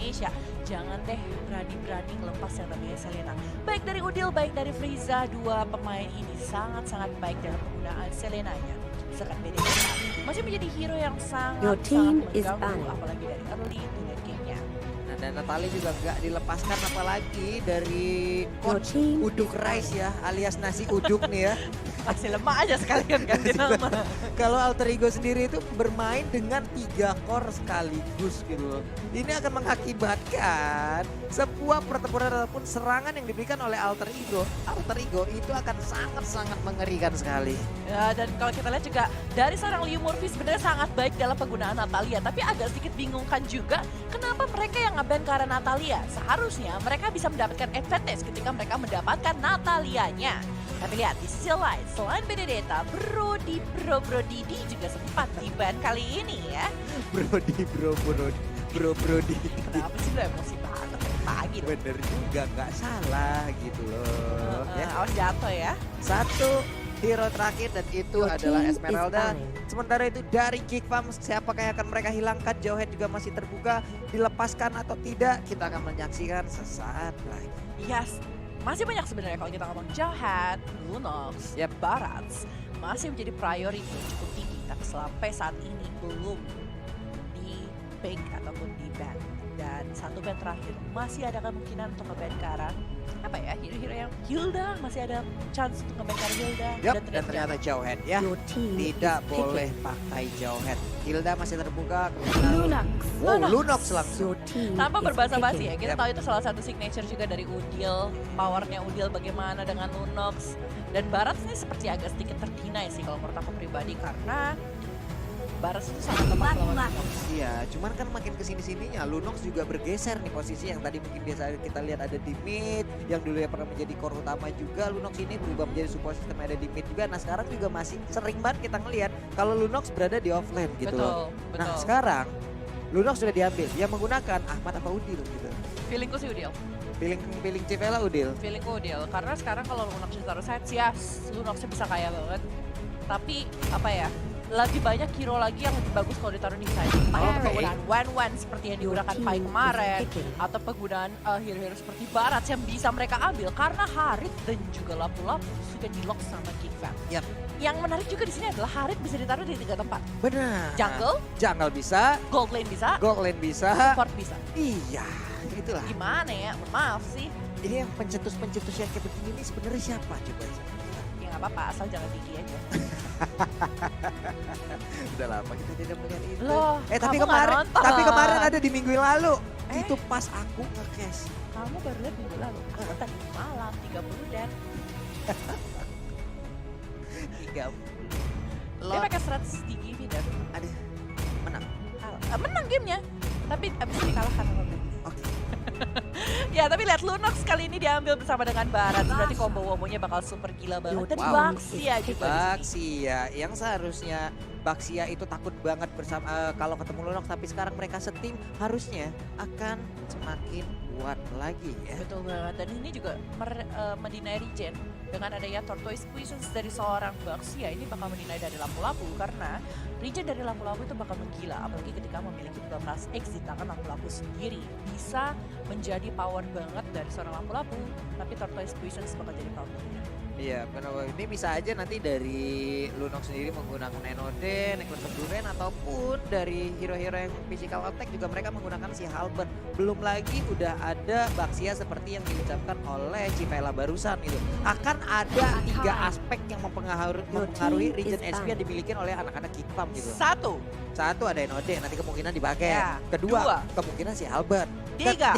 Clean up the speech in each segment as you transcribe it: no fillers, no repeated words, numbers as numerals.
Indonesia, jangan deh berani-berani ngelepas yang namanya Selena. Baik dari Udil, baik dari Frieza, dua pemain ini sangat-sangat baik dalam penggunaan Selenanya. Sedangkan BDS masih menjadi hero yang Your sangat team is mengganggu, banned. apalagi dari early to late game-nya. Nah, dan Natalie juga nggak dilepaskan apalagi dari Your coach team Uduk is Rice ya, alias nasi uduk nih ya. Masih lemah aja sekalian ganti nama. Kalau Alter Ego sendiri itu bermain dengan 3 core sekaligus gitu loh. Ini akan mengakibatkan sebuah pertempuran ataupun serangan yang diberikan oleh Alter Ego. Alter Ego itu akan sangat-sangat mengerikan sekali. Ya, dan kalau kita lihat juga dari seorang Liu Murphy sebenarnya sangat baik dalam penggunaan Natalia, tapi agak sedikit bingungkan juga kenapa mereka yang nge-ban ke arah Natalia. Seharusnya mereka bisa mendapatkan advantage ketika mereka mendapatkan Natalianya. Tapi lihat di sisi lain, selain Benedetta, Brody juga sempat di-ban kali ini ya. Brody. Kenapa sih lo emosi banget dari pagi loh? Bener juga, nggak salah gitu loh. Ya. Awas jatuh ya. Satu hero terakhir dan itu Your adalah team is Esmeralda. dying. Sementara itu dari Geek Farm, siapakah yang akan mereka hilangkan? Jawhead juga masih terbuka, dilepaskan atau tidak? Kita akan menyaksikan sesaat lagi. Yes, masih banyak sebenarnya kalau kita ngomong Jawhead, Lunox, Yep. Barats masih menjadi priority yang cukup tinggi, tapi sampai saat ini belum di bank ataupun di ban. Dan satu ban terakhir masih ada kemungkinan untuk nge-ban ke arah apa ya, hero-hero yang Hilda, masih ada chance untuk nge-ban ke arah Hilda. Yup, dan ternyata Jawhead ya. Your team Tidak is boleh picking. pakai Jawhead. Hilda masih terbuka. Lunox. Wow, Lunox. Lunox langsung. Your team Tanpa is berbahasa-basi picking. ya, kita Yep. tahu itu salah satu signature juga dari Udil, powernya Udil bagaimana dengan Lunox. Dan Barats ini seperti agak sedikit terdinai sih kalau menurut aku pribadi, karena Barats itu sangat lemah lawan Lunox. Iya, cuman kan makin kesini-sininya Lunox juga bergeser nih posisi yang tadi mungkin biasa kita lihat ada di mid, yang dulu ya pernah menjadi core utama juga. Lunox ini berubah menjadi support system ada di mid juga. Nah sekarang juga masih sering banget kita ngelihat kalau Lunox berada di offlane gitu loh. Betul, Nah betul. sekarang Lunox sudah diambil, yang menggunakan Ahmad apa Udil gitu. Feelingku sih Udil. Pilih Civela Udil. Feelingku Udil. Karena sekarang kalau Lunox ditaruh sides ya, Lunoxnya bisa kaya banget. Tapi apa ya, lebih banyak hero lagi yang lebih bagus kalau ditaruh di side. Entah itu Oke. penggunaan Wan seperti yang Your digunakan team Pai is kemarin. picking. Atau penggunaan hero-hero seperti Barat yang bisa mereka ambil. Karena Harit dan juga Lapu-Lapu sudah di-lock sama Geek Fam. Yap. Yang menarik juga di sini adalah Harit bisa ditaruh di 3 tempat. Benar. Jungle, Jungle bisa, Gold Lane bisa, Gold Lane bisa. Support bisa. Iya, itulah. Gimana ya, maaf sih. Ini yang pencetus-pencetus yang kayak begini ini sebenarnya siapa coba? Ya nggak apa-apa, asal jangan tinggi aja. Udah lama kita tidak melihat itu. Loh, Tapi kamu nggak kemarin, nonton. tapi kemarin ada di minggu yang lalu. Eh? Itu pas aku nge-cash. Kamu baru lihat minggu lalu. Aku tadi malam 30 dan 3. dia pakai strategi tinggi dan Ada menang. menang gamenya. Tapi abis itu dikalahkan sama Blade. Oke. Ya tapi lihat Lunox kali ini diambil bersama dengan Barat. Berarti combo wombonya bakal super gila banget. Dan Wow. Baxia juga. di sini. Baxia yang seharusnya Baxia itu takut banget bersama kalau ketemu Lunox, tapi sekarang mereka setim harusnya akan semakin kuat lagi ya. Betul banget. Dan ini juga mendinai regen. Dengan adanya Tortoise Poisons dari seorang Baxia, ini bakal mendinai dari Lapu-Lapu. Karena regen dari Lapu-Lapu itu bakal menggila. Apalagi ketika memiliki 12X di tangan Lapu-Lapu sendiri. Bisa menjadi power banget dari seorang Lapu-Lapu. Tapi Tortoise Poisons bakal jadi counternya. Iya, kenapa ini bisa aja nanti dari Lunox sendiri menggunakan Enode, Necklace of Duren, ataupun dari hero-hero yang physical attack juga mereka menggunakan si Halberd. Belum lagi udah ada Baxia seperti yang diucapkan oleh Civela barusan gitu. Akan ada 3 aspek yang mempengaruhi regen SP yang dimiliki oleh anak-anak Geek Farm gitu. Satu ada Enode, nanti kemungkinan dipakai. Ya. Kedua, Dua. kemungkinan si Halberd. 3.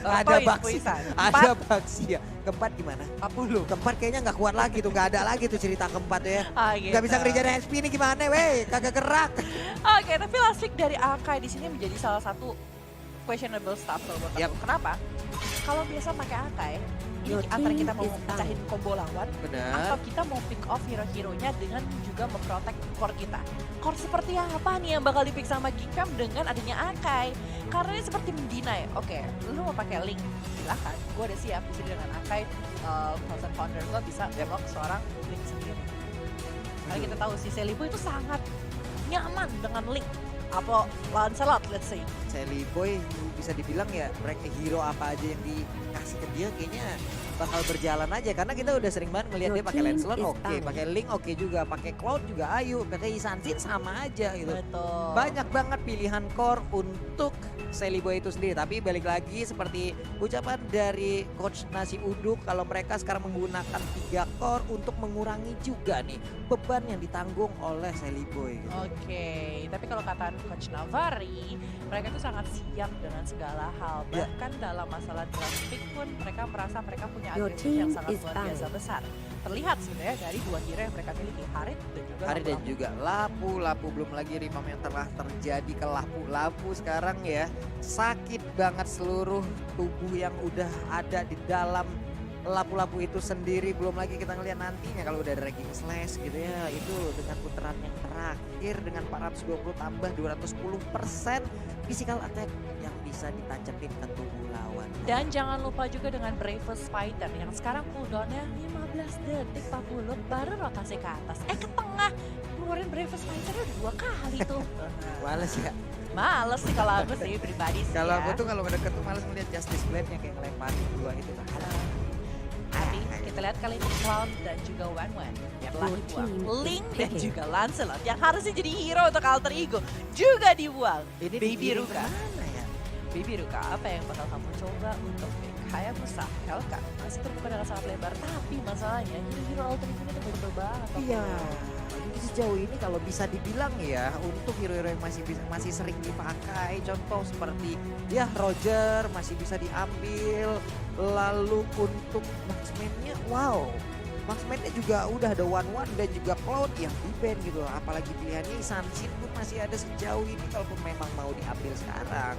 Ada Baxia, ada Baxia. Keempat gimana? 40. Keempat kayaknya nggak kuat lagi tuh, nggak ada lagi tuh cerita keempat ya. Gitu. Nggak bisa ngerjain SP ini gimana weh, kagak gerak. Oke, tapi last pick dari Akai di sini menjadi salah satu questionable stuff kalau buat Yap. aku. Kenapa? Kalau biasa pakai Akai, ini Your antara team kita mau is pecahin combo lawan, Benar. atau kita mau pick off hero-heronya dengan juga memprotek core kita. Core seperti apa nih yang bakal di-pick sama Geekcam dengan adanya Akai? Karena ini seperti mendinai. Oke, lu mau pakai Link, silahkan. Gue udah siap di sini dengan Akai. Thousand Founder lo bisa unlock seorang Link sendiri. Karena kita tahu si Selibu itu sangat nyaman dengan Link. Apa Lancelot, let's say. Sally Boy bisa dibilang ya mereka hero apa aja yang dikasih ke dia kayaknya bakal berjalan aja karena kita udah sering banget ngeliat dia pakai Lancelot oke, pakai Link oke juga, pakai Cloud juga ayo, pakai Isansin sama aja gitu. Betul. Banyak banget pilihan core untuk Sally Boy itu sendiri. Tapi balik lagi seperti ucapan dari Coach Nasi Uduk kalau mereka sekarang menggunakan 3 core untuk mengurangi juga nih beban yang ditanggung oleh Sally Boy. Gitu. Oke, tapi kalau kata Coach Navari, mereka itu sangat siap dengan segala hal. Ya. Bahkan dalam masalah draft pick pun mereka merasa mereka punya Your agresi yang team sangat is luar banned. biasa besar. Terlihat sebenarnya dari 2 hero yang mereka miliki, Harit dan juga Hari dan Lapu-Lapu. juga Lapu-Lapu belum lagi Rimam yang telah terjadi ke Lapu-Lapu sekarang ya. Sakit banget seluruh tubuh yang udah ada di dalam Lapu-Lapu itu sendiri. Belum lagi kita ngeliat nantinya kalau udah ada ranking slash gitu ya. Itu dengan putaran yang terakhir dengan 420 tambah 210% physical attack yang bisa ditancapin ke tubuh lawan. Dan jangan lupa juga dengan Bravest Fighter yang sekarang cooldownnya 15 detik 40 baru rotasi ke atas. Ke tengah keluarin Bravest Fighter udah 2 kali tuh. Males ya. Males sih kalau aku sih pribadi sih Kalau ya. aku tuh kalau ngedeket tuh males ngeliat Justice Blade-nya kayak ngelemparin dua itu. Tapi kita lihat kali ini Cloud dan juga Wan yang telah Your dibuang. team Link is dan picking. juga Lancelot yang harusnya jadi hero untuk alter ego juga dibuang. Ini Baby digiring Ruka. kemana ya? Baby Ruka, apa yang bakal kamu coba untuk pick? Hayabusa, Helka masih terbuka dengan sangat lebar. Tapi masalahnya hero alter ego itu bener banget. Iya. Jadi sejauh ini kalau bisa dibilang ya untuk hero-hero yang masih sering dipakai contoh seperti ya Roger masih bisa diambil, lalu untuk marksman-nya wow. Marksman-nya juga udah ada One dan juga Cloud yang di-ban gitu. Apalagi pilihannya Sansin pun masih ada sejauh ini kalaupun memang mau diambil sekarang.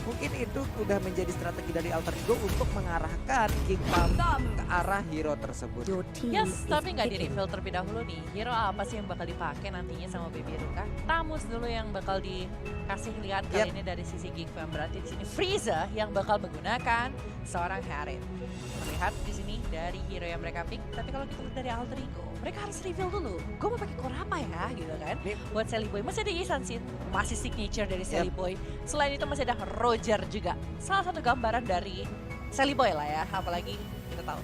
Mungkin itu udah menjadi strategi dari Alter Ego untuk mengarahkan King Palm ke arah hero tersebut. Your team Yes, is tapi nggak picking. di-reveal terlebih dahulu nih. Hero apa sih yang bakal dipakai nantinya sama Baby Ruka? Tamus dulu yang bakal dikasih lihat kali Yep. ini dari sisi Geek Fam. Berarti di sini Frieza yang bakal menggunakan seorang Harit. Terlihat di sini dari hero yang mereka pick. Tapi kalau kita lihat dari Alter Ego, mereka harus reveal dulu. Gue mau pakai core apa ya, gitu kan? Nih. Buat Sally Boy masih ada Isansin, masih signature dari Sally Yep. Boy. Selain itu masih ada Roger juga. Salah satu gambaran dari Sally Boy lah ya. Apalagi kita tahu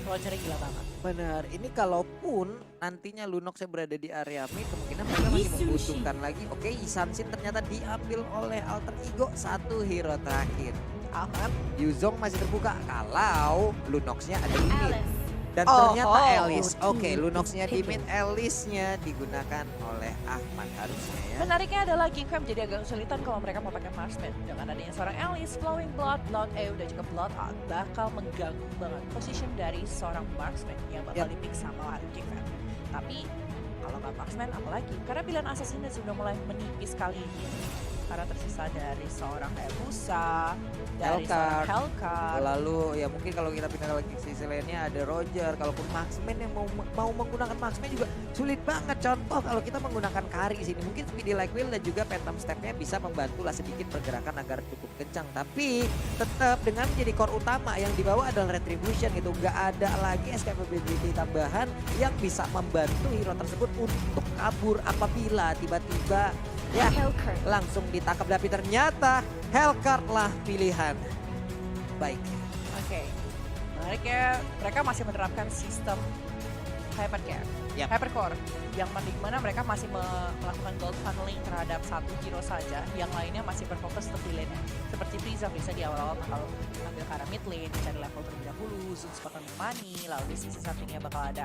Rogernya gila banget. Benar, ini kalaupun nantinya Lunox berada di area mid, kemungkinan mereka masih membutuhkan lagi. Oke, Isansin ternyata diambil oleh Alter Ego, satu hero terakhir. Aman. Yuzong masih terbuka kalau Lunox-nya ada di mid. Dan Oh, ternyata oh. Alice, oke Lunox-nya di mid, Alice-nya digunakan oleh Ahmad harusnya ya. Menariknya adalah Geek Fam jadi agak kesulitan kalau mereka mau pakai marksman. Dengan adanya seorang Alice, Flowing Blood, dan juga Bloodhound bakal mengganggu banget position dari seorang marksman yang bakal Yap. dipick sama Geek Fam. Tapi kalau nggak marksman apalagi? Karena pilihan assassin sudah mulai menipis kali ini. Karena tersisa dari seorang Hayabusa, dari seorang Hellcat. Lalu ya mungkin kalau kita pindah lagi ke sisi lainnya ada Roger. Kalaupun marksman yang mau menggunakan marksman juga sulit banget. Contoh kalau kita menggunakan Kari di sini mungkin Speedy Like Will dan juga Phantom Step-nya bisa membantu lah sedikit pergerakan agar cukup kencang. Tapi tetap dengan menjadi core utama yang dibawa adalah Retribution gitu. Nggak ada lagi escapability tambahan yang bisa membantu hero tersebut untuk kabur apabila tiba-tiba ya Hellcat. langsung ditangkap. Tapi ternyata Hellcat lah pilihan. Baik. Oke, menariknya mereka masih menerapkan sistem Hypercare, Yap. Hypercore, yang mana mereka masih melakukan gold funneling terhadap satu hero saja, yang lainnya masih berfokus ke lane-nya. Seperti Frieza di awal-awal bakal ambil ke arah mid lane, cari level terlebih dahulu, Zeus bakal money, lalu di sisi sampingnya bakal ada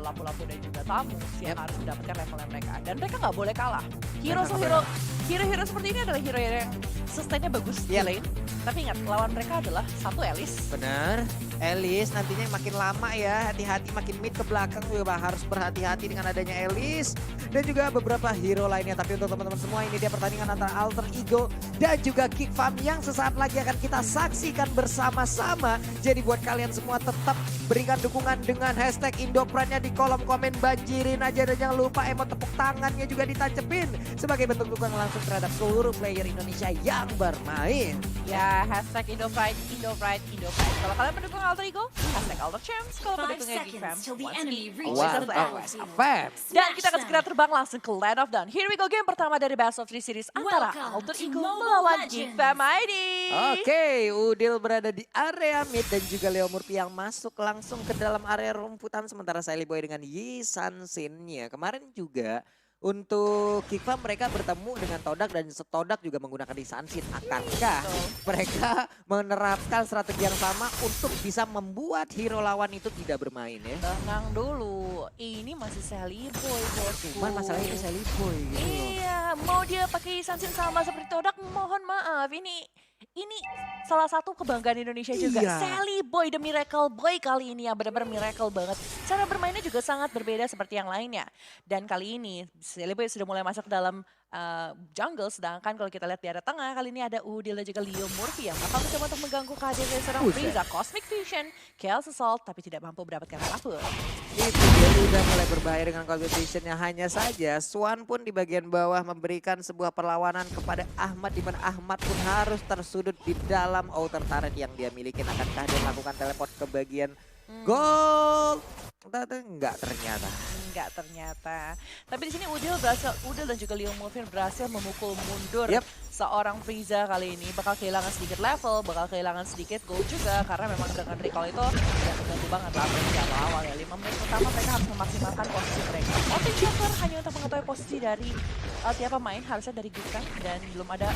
Lapu-Lapu dan juga Tamus yang Yap. harus mendapatkan levelnya mereka. Dan mereka nggak boleh kalah. Benar. Hero-hero seperti ini adalah hero yang sustainnya bagus di Yap. lane. Tapi ingat, lawan mereka adalah satu Alice. Benar. Alice nantinya makin lama ya, hati-hati makin mid ke belakang juga harus berhati-hati dengan adanya Alice dan juga beberapa hero lainnya. Tapi untuk teman-teman semua ini dia pertandingan antara Alter Ego dan juga Geek Fam yang sesaat lagi akan kita saksikan bersama-sama. Jadi buat kalian semua tetap berikan dukungan dengan hashtag Indoprannya di kolom komen, banjirin aja dan jangan lupa emot tepuk tangannya juga ditacepin sebagai bentuk dukungan langsung langsung terhadap seluruh player Indonesia yang bermain. Ya, hashtag Indopride, Indopride, Indopride. Kalau kalian pendukung Alter Ego, hashtag Alter Champs. Kalau 5 pendukungnya Geek Fam, seconds till the once enemy again, reaches always the the best. battlefield. Fab. Dan kita akan Smash segera them. terbang langsung ke Land of Dawn. Here we go, game pertama dari Best of 3 Series antara Welcome Alter to Ego Mobile melawan Legends. Geek Fam ID. Oke, Udil berada di area mid dan juga Leo Murphy yang masuk langsung ke dalam area rumputan sementara Siley Boy dengan Yi Sansin-nya. Kemarin juga untuk Kikfa mereka bertemu dengan Todak dan Todak juga menggunakan Yi Sansin. Akankah Betul. mereka menerapkan strategi yang sama untuk bisa membuat hero lawan itu tidak bermain ya? Tenang dulu, ini masih Siley Boy bosku. Cuman masalahnya itu Siley Boy gitu loh. Iya, mau dia pakai Sansin sama seperti Todak, mohon maaf. Ini salah satu kebanggaan Indonesia juga. Iya. Siley Boy, the Miracle Boy kali ini yang benar-benar miracle banget. Cara bermainnya juga sangat berbeda seperti yang lainnya. Dan kali ini Siley Boy sudah mulai masuk ke dalam jungle, sedangkan kalau kita lihat di area tengah kali ini ada Udil dan juga Leo Murphy yang bakal mencoba untuk mengganggu kehadiran dari seorang Buset. Frieza, Cosmic Fusion, Chaos Assault, tapi tidak mampu mendapatkan apapun. Itu dia udah mulai berbahaya dengan competitionnya. Hanya saja Swan pun di bagian bawah memberikan sebuah perlawanan kepada Ahmad di mana Ahmad pun harus tersudut di dalam outer turret yang dia miliki. Akankah dia melakukan teleport ke bagian gold? Enggak ternyata. Enggak ternyata. Tapi di sini Udil dan juga Leo Murphy berhasil memukul mundur Yep. seorang Frieza kali ini. Bakal kehilangan sedikit level, bakal kehilangan sedikit gold juga. Karena memang dengan recall itu ya terbantu banget lah apalagi di awal-awal ya. 5 menit pertama mereka harus memaksimalkan posisi mereka. Motif Joker hanya untuk mengetahui posisi dari tiap pemain harusnya dari Gibran dan belum ada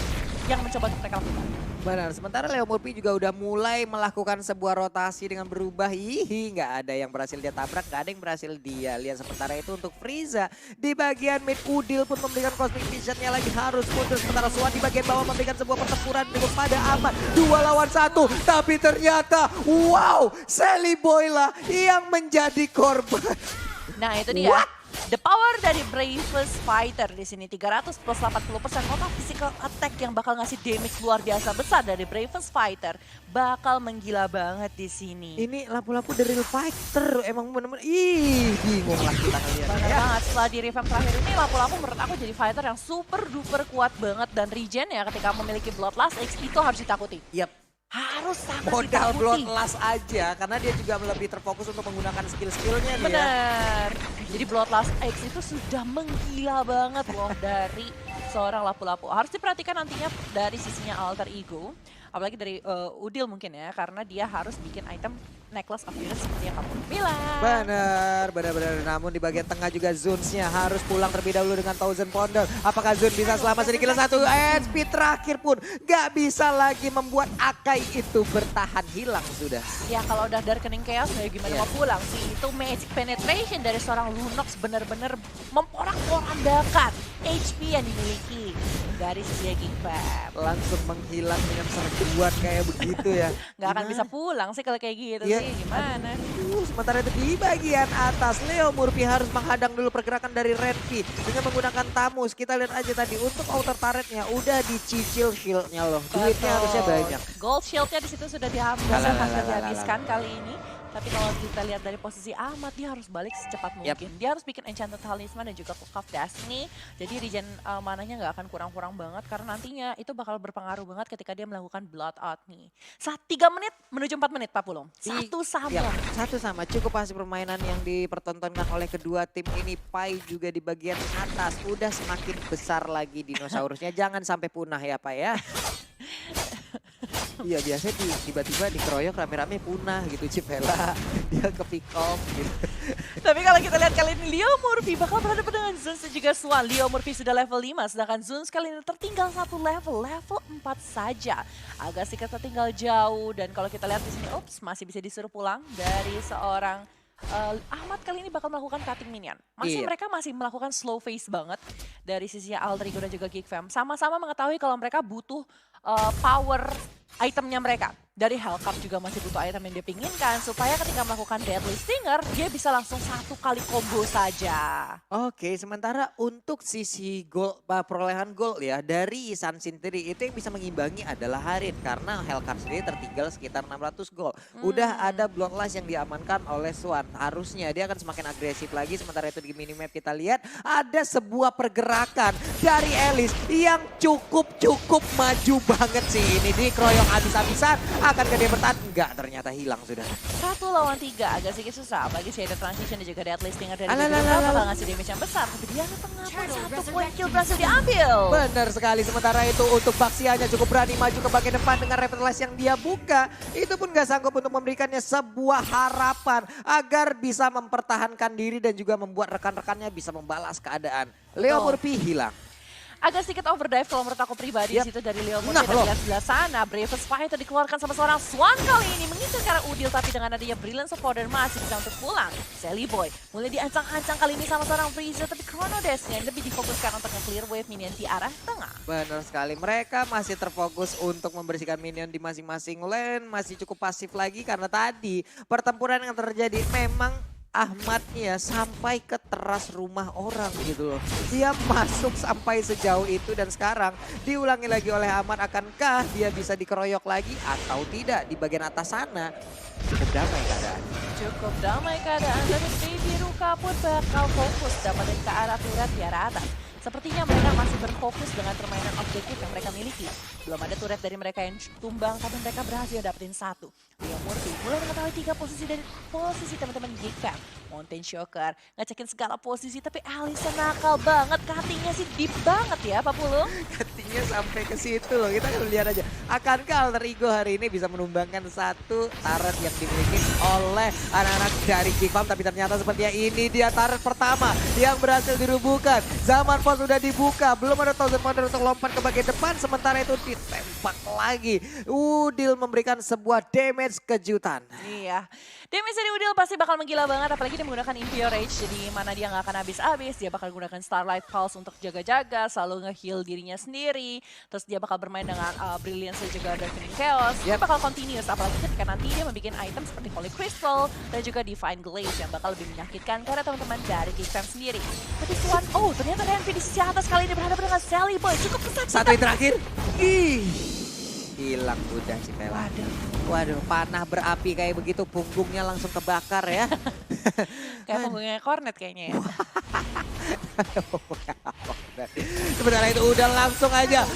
yang mencoba untuk mereka lakukan. Benar, sementara Leo Murphy juga udah mulai melakukan sebuah rotasi dengan berubah. Hihi, nggak ada yang berhasil dia tabrak, nggak ada yang berhasil dia lihat. Sementara itu untuk Frieza di bagian mid, Udil pun memberikan Cosmic Vision-nya lagi harus mundur. Sementara Swan di bagian bawah memberikan sebuah pertempuran kepada Ahmad. 2 lawan 1, tapi ternyata wow, Siley Boy lah yang menjadi korban. Nah itu dia. What? The power dari Bravest Fighter di sini 300 plus 80% total physical attack yang bakal ngasih damage luar biasa besar dari Bravest Fighter bakal menggila banget di sini. Ini lampu-lampu The Real Fighter, emang bener-bener bingung lah kita ngeliat Bener ya. banget, setelah di revamp terakhir ini lampu-lampu menurut aku jadi fighter yang super duper kuat banget dan regen ya ketika memiliki Bloodlust X itu harus ditakuti. Yap. Harus sangat Modal ditakuti. Bloodlust aja karena dia juga lebih terfokus untuk menggunakan skill-skillnya nih ya. Bener. Jadi Bloodlust X itu sudah menggila banget loh dari seorang lapu-lapu. Harus diperhatikan nantinya dari sisinya Alter Ego. Apalagi dari Udil mungkin ya, karena dia harus bikin item Necklace of Venus seperti yang kamu bilang. Benar. Namun di bagian tengah juga Zuns-nya harus pulang terlebih dahulu dengan Thousand Pounder. Apakah Zun bisa selamat sedikit satu? Speed terakhir pun gak bisa lagi membuat Akai itu bertahan, hilang sudah. Ya kalau udah Darkening Chaos ya gimana Iya. mau pulang sih. Itu magic penetration dari seorang Lunox bener-bener memporak-porandakan HP yang dimiliki dari sisi Geek Fam. Langsung menghilang dengan serbuan kayak begitu ya. Nggak akan Gimana? bisa pulang sih kalau kayak gitu Iya. sih. Gimana? Sementara itu di bagian atas Leo Murphy harus menghadang dulu pergerakan dari Renpi dengan menggunakan Tamus. Kita lihat aja tadi untuk outer turretnya udah dicicil shieldnya loh. Duitnya Betul. harusnya banyak. Gold shieldnya di situ sudah diambil, hampir dihabiskan kali ini. Tapi kalau kita lihat dari posisi Ahmad, dia harus balik secepat mungkin. Dia harus bikin Enchanted Talisman dan juga Cup of Destiny. Jadi regen mananya nggak akan kurang-kurang banget karena nantinya itu bakal berpengaruh banget ketika dia melakukan Blood Out nih. 3 menit menuju 4 menit Pak Pulung. Satu sama. Ya, satu sama. Cukup hasil permainan yang dipertontonkan oleh kedua tim ini. Pai juga di bagian atas. Udah semakin besar lagi dinosaurusnya. Jangan sampai punah ya Pak ya. Iya biasanya tiba-tiba dikeroyok rame-rame punah gitu Cipela. Dia ke pick off gitu. Tapi kalau kita lihat kali ini Leo Murphy bakal berhadapan dengan Zuns dan juga Swan. Leo Murphy sudah level 5 sedangkan Zuns kali ini tertinggal 1 level 4 saja. Agak sedikit tertinggal jauh dan kalau kita lihat di sini masih bisa disuruh pulang dari seorang Ahmad kali ini bakal melakukan cutting minion. Mereka masih melakukan slow phase banget dari sisi Alter Ego dan juga Geek Fam. Sama-sama mengetahui kalau mereka butuh power itemnya mereka. Dari Hellcat juga masih butuh item yang dia pinginkan supaya ketika melakukan Deadly Stinger dia bisa langsung 1 kali combo saja. Oke, sementara untuk sisi gol, perolehan gol ya dari Sun sendiri itu yang bisa mengimbangi adalah Harin karena Hellcat sendiri tertinggal sekitar 600 gol. Udah ada Bloodlust yang diamankan oleh Swan. Harusnya dia akan semakin agresif lagi. Sementara itu di minimap kita lihat ada sebuah pergerakan dari Alice yang cukup maju banget sih. Ini dikeroyok habis-habisan. Akankah dia bertahan? Enggak, ternyata hilang sudah. 1 lawan 3 agak sedikit susah. Bagi Shaded Transition dan juga Deadly Stinger dari Alalalala. bakal ngasih damage yang besar. Tapi dia kenapa 1 point kill berhasil diambil. Benar sekali, sementara itu untuk Baxianya cukup berani maju ke bagian depan dengan Reptiles yang dia buka. Itu pun gak sanggup untuk memberikannya sebuah harapan agar bisa mempertahankan diri dan juga membuat rekan-rekannya bisa membalas keadaan. Leo Murphy hilang. Agak sedikit overdrive kalau menurut aku pribadi di situ dari Leo Murphy. Nah, Dan loh. lihat sebelah sana, Bravest Fighter dikeluarkan sama seorang Swan kali ini. Mengincar ke arah Udil, tapi dengan adanya Brilliance of Order masih bisa untuk pulang. Sally Boy mulai diancang-ancang kali ini sama seorang Freezer, tapi Chrono Dash-nya lebih difokuskan untuk nge-clear wave minion di arah tengah. Benar sekali, mereka masih terfokus untuk membersihkan minion di masing-masing lane. Masih cukup pasif lagi karena tadi pertempuran yang terjadi memang Ahmad ya sampai ke teras rumah orang gitu loh. Dia masuk sampai sejauh itu dan sekarang diulangi lagi oleh Ahmad. Akankah dia bisa dikeroyok lagi atau tidak di bagian atas sana? Cukup damai keadaan. Cukup damai keadaan, tapi Baby Ruka pun bakal fokus dapetin ke arah turret di arah atas. Sepertinya mereka masih berfokus dengan permainan objektif yang mereka miliki. Belum ada turret dari mereka yang tumbang, tapi mereka berhasil dapetin 1. Leo Murphy mulai mengetahui 3 posisi dari posisi teman-teman Geek Fam. Mountain Shocker ngecekin segala posisi, tapi Alice nakal banget. Cuttingnya sih deep banget ya Pak Pulung. Cuttingnya sampai ke situ loh, kita lihat aja. Akankah Alter Ego hari ini bisa menumbangkan 1 turret yang dimiliki oleh anak-anak dari Geek Fam. Tapi ternyata sepertinya ini dia turret pertama yang berhasil dirubuhkan. Zaman Force sudah dibuka, belum ada Thousand Wonder untuk lompat ke bagian depan. Sementara itu ditembak lagi. Udil memberikan sebuah damage kejutan. Iya, damage dari Udil pasti bakal menggila banget, apalagi dia menggunakan Impure Rage, jadi mana dia nggak akan habis-habis. Dia bakal gunakan Starlight Pulse untuk jaga-jaga, selalu nge-heal dirinya sendiri. Terus dia bakal bermain dengan Brilliance dan juga Darkening Chaos. Dia bakal continuous, apalagi ketika nanti dia membuat item seperti Holy Crystal dan juga Divine Glaze yang bakal lebih menyakitkan karena teman-teman dari Geek Fam sendiri. Tapi Swan, ternyata Renvi di sisi atas kali ini berhadapan dengan Sally Boy. Cukup kesakitan. 1 yang terakhir. Ih, hilang udah si Pela. Waduh. Waduh, panah berapi kayak begitu, punggungnya langsung kebakar ya. Kayak punggungnya Cornet kayaknya ya. Sebenarnya itu udah langsung aja.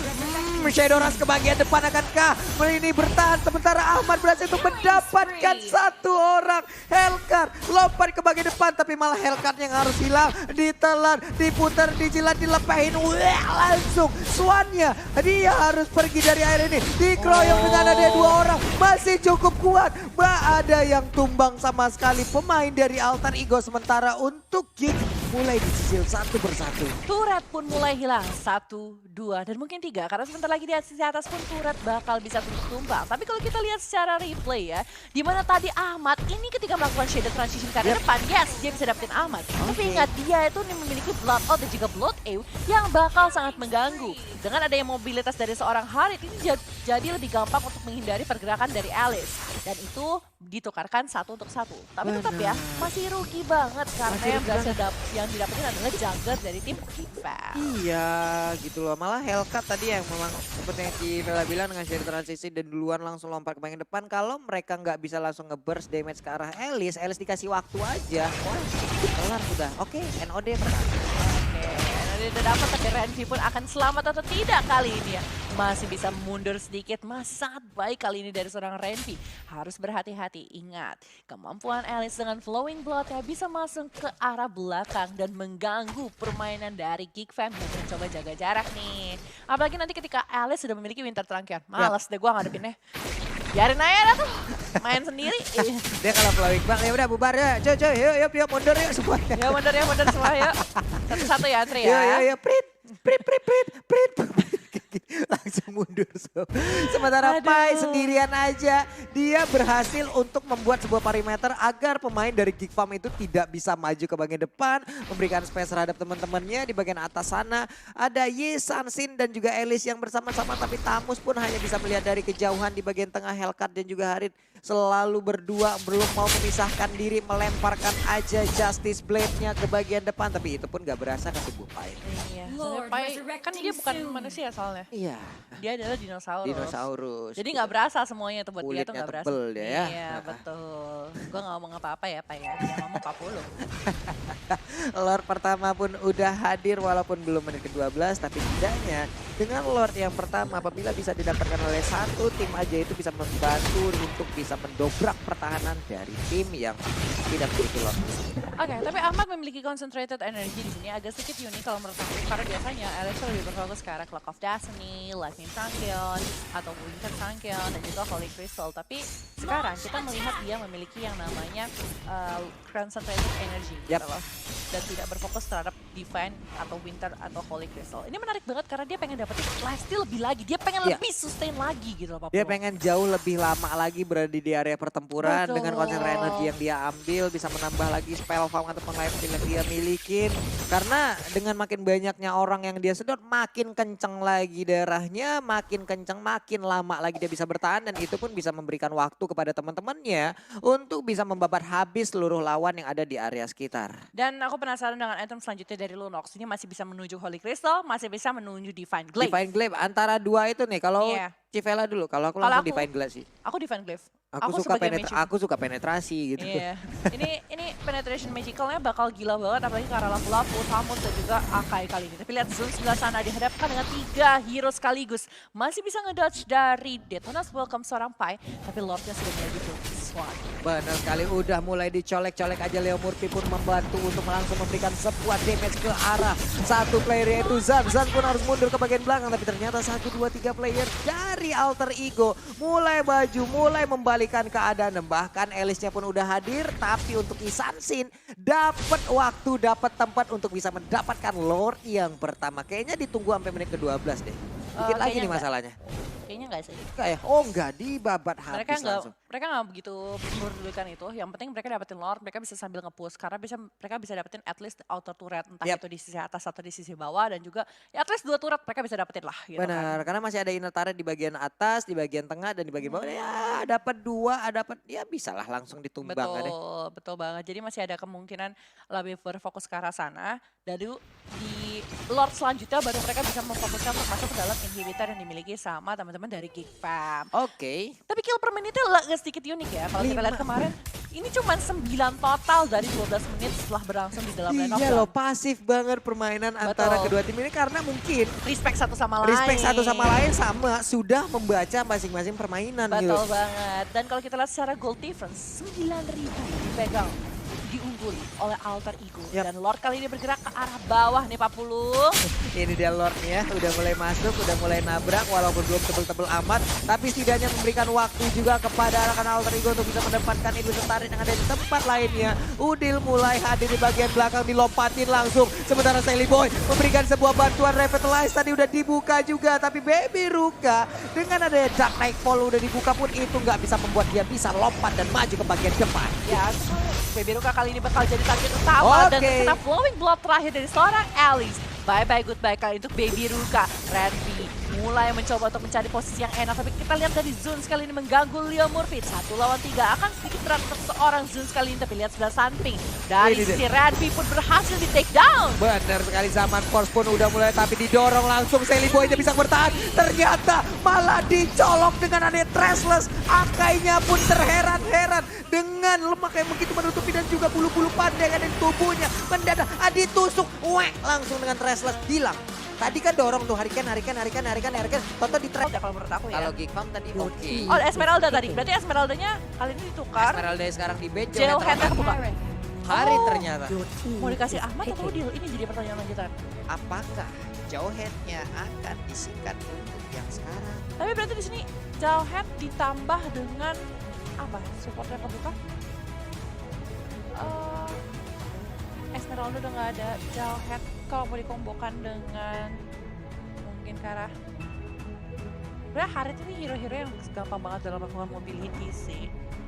Shadow Rush ke bagian depan, akankah ini bertahan? Sementara Ahmad berhasil untuk mendapatkan 1 orang. Hellcat lompat ke bagian depan, tapi malah Hellcat yang harus hilang. Ditelan, diputar, dijilat, dilepahin. Wah, langsung Swannya dia harus pergi dari air ini. Dikeroyok dengan ada 2 orang. Masih cukup kuat. Ada yang tumbang sama sekali pemain dari Alter Ego. Sementara untuk Geek mulai dicicil 1 persatu. Turret pun mulai hilang. 1, 2, dan mungkin 3. Karena sebentar lagi di sisi atas pun turret bakal bisa tumbang. Tapi kalau kita lihat secara replay ya, di mana tadi Ahmad ini ketika melakukan shaded transition ke arah depan, yes, dia bisa dapetin Ahmad. Tapi ingat, dia itu memiliki Blood Out dan juga Blood Ew yang bakal sangat mengganggu. Dengan adanya mobilitas dari seorang Harit, ini jadi lebih gampang untuk menghindari pergerakan dari Alice. Dan itu ditukarkan 1 untuk 1. Tapi tetap ya, masih rugi banget karena yang berhasil yang didapetin adalah jungler dari tim Geek Fam. Iya gitu loh, malah Hellcat tadi yang memang seperti yang Vela bilang dengan share transisi dan duluan langsung lompat ke bagian depan. Kalau mereka nggak bisa langsung nge-burst damage ke arah Alice dikasih waktu aja. Wah, kelar sudah. Oke, NOD menang. Oke, nanti udah dapat, tapi Renvi pun akan selamat atau tidak kali ini ya. Masih bisa mundur sedikit, masih sangat baik kali ini dari seorang Renvi. Harus berhati-hati, ingat kemampuan Alice dengan Flowing Blood ya bisa masuk ke arah belakang dan mengganggu permainan dari Geek Fam yang mencoba jaga jarak nih. Apalagi nanti ketika Alice sudah memiliki Winter Trunkion. Males deh gue ngadepinnya. Biarin aja dah tuh, main sendiri. Dia kalau flowing bang, ya udah bubar ya. Coy, yuk mundur yuk semuanya. Ya mundur semua yuk. Satu-satu ya Tri ya. Yuk, prit. mungkin langsung mundur sob. Sementara Pai Aduh. sendirian aja, dia berhasil untuk membuat sebuah perimeter agar pemain dari Geek Farm itu tidak bisa maju ke bagian depan, memberikan space terhadap teman-temannya. Di bagian atas sana ada Yi, Sansin dan juga Elis yang bersama-sama, tapi Tamus pun hanya bisa melihat dari kejauhan. Di bagian tengah Hellcat dan juga Harit selalu berdua, belum mau memisahkan diri, melemparkan aja Justice Blade-nya ke bagian depan, tapi itu pun gak berasa ke tubuh Pai. Iya, Lord, sebenarnya Pai kan resurrecting dia bukan soon. manusia soalnya. Iya, Dia adalah dinosaurus. dinosaurus. Jadi nggak berasa semuanya tuh buat dia tuh Kulitnya nggak berasa. tebel dia ya. Iya betul. Gue nggak ngomong apa-apa ya Pak ya. Dia ngomong 40. Lord pertama pun udah hadir walaupun belum menit ke-12, tapi setidaknya dengan Lord yang pertama apabila bisa didapatkan oleh satu tim aja itu bisa membantu untuk bisa mendobrak pertahanan dari tim yang tidak memiliki Lord. Oke, tapi Ahmad memiliki concentrated energy di sini agak sedikit unik kalau menurut aku karena biasanya Alexa lebih berfokus ke arah Clock of Destiny, Lightning Sanction, atau Winter Sanction dan juga Holy Crystal. Tapi sekarang kita melihat dia memiliki yang namanya concentrated energy gitu Yap. loh. Dan tidak berfokus terhadap Divine atau Winter atau Holy Crystal. Ini menarik banget karena dia pengen dapetin lifesteal lebih lagi. Dia pengen Iya. lebih sustain lagi gitu loh Pak Dia Pro. pengen jauh lebih lama lagi berada di area pertempuran dengan Betul. konsentrasi energi yang dia ambil, bisa menambah lagi spell farm ataupun lifesteal yang dia milikin. Karena dengan makin banyaknya orang yang dia sedot, makin kenceng lagi darahnya, makin kenceng, makin lama lagi dia bisa bertahan. Dan itu pun bisa memberikan waktu kepada teman-temannya untuk bisa membabat habis seluruh lawan yang ada di area sekitar. Dan aku penasaran dengan item selanjutnya dari Lunox. Ini masih bisa menuju Holy Crystal, masih bisa menuju Divine Glaive. Divine Glaive antara dua itu nih, kalau Iya. Civela dulu, kalau aku Kalau langsung aku- Divine Glaive sih. Aku Divine Glaive. Aku sebagai mage. suka penetrasi gitu. Iya. ini penetration magicalnya bakal gila banget apalagi karena Lapu-Lapu, Tamus dan juga Akai kali ini. Tapi lihat Zone sebelah sana dihadapkan dengan 3 hero sekaligus. Masih bisa ngedodge dari Detonas Welcome seorang Pai, tapi Lordnya sudah mulai di Swan. Benar sekali, udah mulai dicolek-colek aja. Leo Murphy pun membantu untuk langsung memberikan sebuah damage ke arah satu player yaitu Zan. Zan pun harus mundur ke bagian belakang, tapi ternyata 1, 2, 3 player dari Alter Ego mulai maju, mulai membalikan keadaan. Dan bahkan Elisnya pun udah hadir, tapi untuk Isansin dapat waktu, dapat tempat untuk bisa mendapatkan Lord yang pertama. Kayaknya ditunggu sampai menit ke-12 deh. Dikit lagi Kayaknya nih enggak. masalahnya. Kayaknya enggak sih. Kayak, oh enggak, dibabat Mereka habis enggak langsung. mereka nggak begitu memperdulikan itu. Yang penting mereka dapetin Lord, mereka bisa sambil nge-push karena mereka bisa dapetin at least outer turret entah Yap. itu di sisi atas atau di sisi bawah dan juga ya at least 2 turret mereka bisa dapetin lah gitu kan. Benar, karena masih ada inner turret di bagian atas, di bagian tengah, dan di bagian bawah. Ya dapat 2, dapat ya bisa lah langsung ditumbang kan deh. Betul banget. Jadi masih ada kemungkinan lebih berfokus ke arah sana. Lalu di Lord selanjutnya baru mereka bisa memfokuskan untuk masuk ke dalam inhibitor yang dimiliki sama teman-teman dari Geek Fam. Oke, Tapi kill per menitnya agak sedikit unik ya. Kalau kita lihat 5. kemarin, ini cuma 9 total dari 12 menit setelah berlangsung di dalam line of iya battle. loh, pasif banget permainan antara Betul. kedua tim ini karena mungkin Respect satu sama lain. respect satu sama lain sama sudah membaca masing-masing permainan gitu. Betul banget. Dan kalau kita lihat secara gold difference, 9.000 dipegang, diungguli oleh Alter Ego. Yap. Dan Lord kali ini bergerak ke arah bawah nih Pak Pulu. Ini dia Lordnya, udah mulai masuk, udah mulai nabrak walaupun belum tebel-tebel amat. Tapi setidaknya memberikan waktu juga kepada rekan Alter Ego untuk bisa mendapatkan Illusion Turret yang ada di tempat lainnya. Udil mulai hadir di bagian belakang, dilompatin langsung. Sementara Sally Boy memberikan sebuah bantuan Revitalize, tadi udah dibuka juga. Tapi Baby Ruka dengan adanya Dark Nightfall udah dibuka pun itu nggak bisa membuat dia bisa lompat dan maju ke bagian depan. Ya, Baby Ruka kali ini bakal jadi target utama dan Oke. terkena flowing blood terakhir dari seorang Alice. Bye-bye goodbye kali untuk Baby Ruka. Randy mulai mencoba untuk mencari posisi yang enak. Tapi kita lihat dari Zun sekali ini mengganggu Leo Murphy. 1 lawan 3 akan sedikit berat untuk seorang Zun sekali ini. Tapi lihat sebelah samping. Dari Ini dia. sisi Randy pun berhasil di take down. Benar sekali, zaman Force pun udah mulai tapi didorong langsung. Sally Boy-nya bisa bertahan. Ternyata malah dicolok dengan adanya Trashless. Akainya pun terheran-heran dengan lemak yang begitu menutupi dan juga bulu-bulu pandai yang ada di tubuhnya. Mendadak ditusuk, wek langsung dengan Trashless hilang. Tadi kan dorong tuh Hurricane. Toto di Udah kalau menurut aku ya. Kalau Geek Farm tadi oke. Oh, Esmeralda tadi. Berarti Esmeraldanya kali ini ditukar. Esmeralda sekarang di bench. Jail head-nya kebuka. Hari Oh. ternyata. Mau dikasih Ahmad atau Udil? Ini jadi pertanyaan lanjutan. Apakah Jauhead-nya akan disikat untuk yang sekarang? Tapi berarti di sini Jauhead ditambah dengan apa? Supportnya kebuka? Esmeralda udah nggak ada. Jauhead kalau mau dikombokan dengan mungkin ke arah Sebenarnya Harit ini hero-hero yang gampang banget dalam melakukan mobility sih.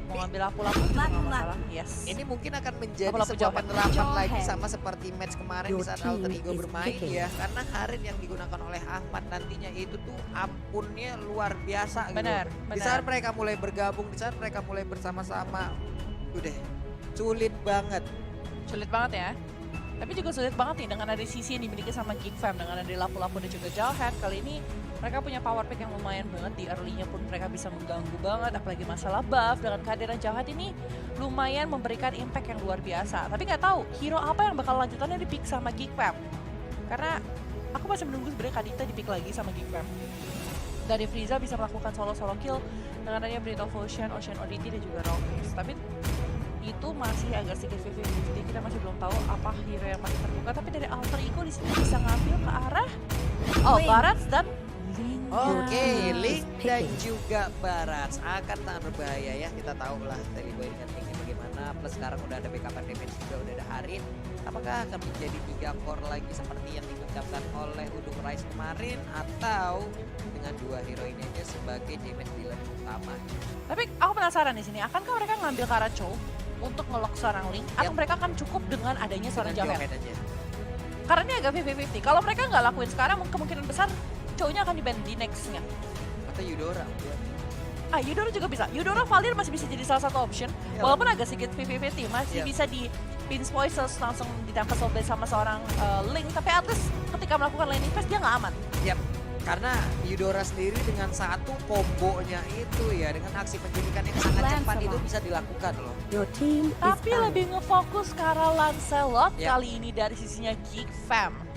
Mau ngambil lampu-lampu juga nggak masalah. Yes. Ini mungkin akan menjadi Lampu-lampu sebuah jauhan. penerapan lagi Jauhan. sama seperti match kemarin di saat Alter Ego bermain ya. Karena Harit yang digunakan oleh Ahmad nantinya itu tuh ampunnya luar biasa gitu. Benar, Di saat benar. mereka mulai bergabung, di saat mereka mulai bersama-sama, udah sulit banget. Sulit banget ya. Tapi juga sulit banget nih dengan ada sisi yang dimiliki sama Geek Fam, dengan ada lampu-lampu dan juga Jawhead. Kali ini mereka punya power pick yang lumayan banget, di early-nya pun mereka bisa mengganggu banget, apalagi masalah buff. Dengan kehadiran Jawhead ini lumayan memberikan impact yang luar biasa. Tapi nggak tahu hero apa yang bakal lanjutannya di pick sama Geek Fam. Karena aku masih menunggu sebenarnya Kadita di pick lagi sama Geek Fam. Dari Frieza bisa melakukan solo-solo kill dengan adanya Breath of Ocean, Ocean Oddity dan juga Rockface. Tapi itu masih agak sedikit 50-50, kita masih belum tahu apa hero yang masih terbuka. Tapi dari Alter Ego di sini bisa ngambil ke arah Barats dan Ling. Oke, Your Link team is dan picking. juga Barats akan sangat berbahaya ya. Kita tahu lah Teli Boy dengan Linknya bagaimana. Plus sekarang udah ada backup damage juga, udah ada Harit. Apakah akan menjadi 3 core lagi seperti yang diucapkan oleh Udung Rise kemarin, atau dengan 2 hero ini aja sebagai damage dealer utama? Tapi aku penasaran di sini, akankah mereka ngambil ke arah Chow untuk nge-lock seorang Ling, atau Yap. mereka akan cukup dengan adanya seorang Dengan Jawhead? Jawhead aja. Karena ini agak 50-50. Kalau mereka nggak lakuin sekarang, kemungkinan besar Chow-nya akan di-ban di next-nya. Atau Eudora. Eudora juga bisa. Eudora Valir masih bisa jadi salah satu option. Iya. Walaupun agak sedikit 50-50, masih Iya. bisa di Pin's Voices langsung ditempel sobat sama seorang Link. Tapi at least ketika melakukan laning phase dia nggak aman. Yap, karena Eudora sendiri dengan satu kombonya itu ya, dengan aksi penculikan yang sangat cepat Lancelot. itu bisa dilakukan loh. Your team is Tapi out. lebih ngefokus ke arah Lancelot Yap. kali ini dari sisinya Geek Fam.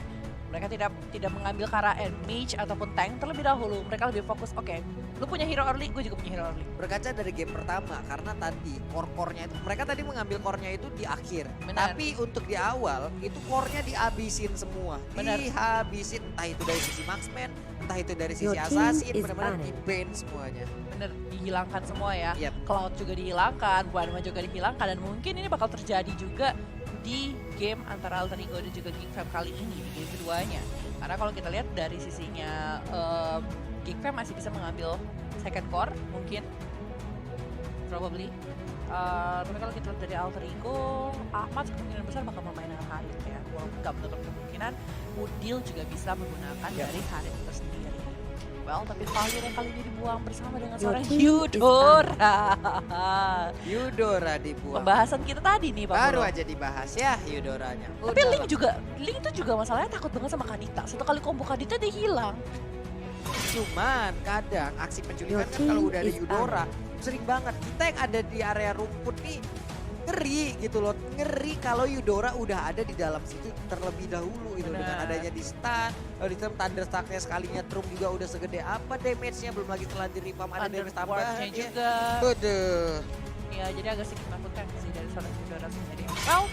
Mereka tidak mengambil ke arah mage ataupun tank terlebih dahulu. Mereka lebih fokus, oke, lu punya hero early, gue juga punya hero early. Berkaca dari game pertama, karena tadi core-core-nya itu, mereka tadi mengambil core-nya itu di akhir. Benar. Tapi untuk di awal, itu core-nya dihabisin semua. Benar. Dihabisin, entah itu dari sisi Marksman, entah itu dari sisi Your team Assassin, is benar-benar banned. di-ban semuanya. Bener, dihilangkan semua ya. Yap. Cloud juga dihilangkan, Guanma juga dihilangkan, dan mungkin ini bakal terjadi juga di game antara Alter Ego dan juga Geek Fam kali ini, di game keduanya. Karena kalau kita lihat dari sisinya Geek Fam masih bisa mengambil second core mungkin, probably. Tapi kalau kita lihat dari Alter Ego, Ahmad kemungkinan besar bakal bermain dengan Harit ya. Walaupun nggak menutup kemungkinan Udil juga bisa menggunakan Ya. dari Harit itu sendiri. Well, tapi Valir yang kali ini dibuang bersama dengan Your seorang team is Eudora. Eudora dibuang. Pembahasan kita tadi nih Pak Baru Polo. aja dibahas ya Eudoranya. Tapi Link itu juga masalahnya takut banget sama Kadita. Satu kali combo Kadita dia hilang. Cuman kadang aksi penculikan Your kan kalau team udah ada is Eudora sering banget. Kita yang ada di area rumput nih ngeri gitu loh. Ngeri kalau Eudora udah ada di dalam situ terlebih dahulu gitu. Dengan Benar. adanya di stun, kalau di term Thunderstruck-nya sekalinya Trum juga udah segede apa damage-nya, belum lagi selanjut Rifam ada damage tambahan Underward-nya ya. juga. Waduh. Ya, jadi agak sedikit menakutkan sih dari seorang Eudora sendiri. Well,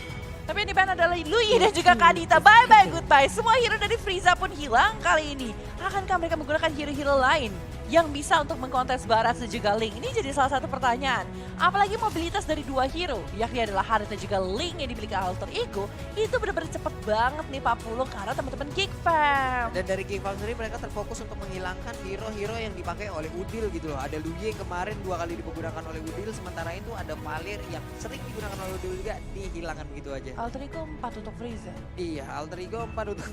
tapi yang di-ban adalah Lui dan juga Kadita. Bye-bye, goodbye. Semua hero dari Frieza pun hilang kali ini. Akankah mereka menggunakan hero-hero lain yang bisa untuk mengkontes Barats dan juga Link? Ini jadi salah satu pertanyaan. Apalagi mobilitas dari dua hero, yakni adalah Harit dan juga Link yang dimiliki Alter Ego, itu benar-benar cepet banget nih Pak Pulung karena teman-teman Geek Fam. Dan dari King Fam sendiri mereka terfokus untuk menghilangkan hero-hero yang dipakai oleh Udil gitu loh. Ada Luye kemarin 2 kali dipergunakan oleh Udil, sementara itu ada Valir yang sering digunakan oleh Udil juga dihilangkan begitu aja. Alter Ego 4 untuk Frieza. Iya, Alter Ego 4 untuk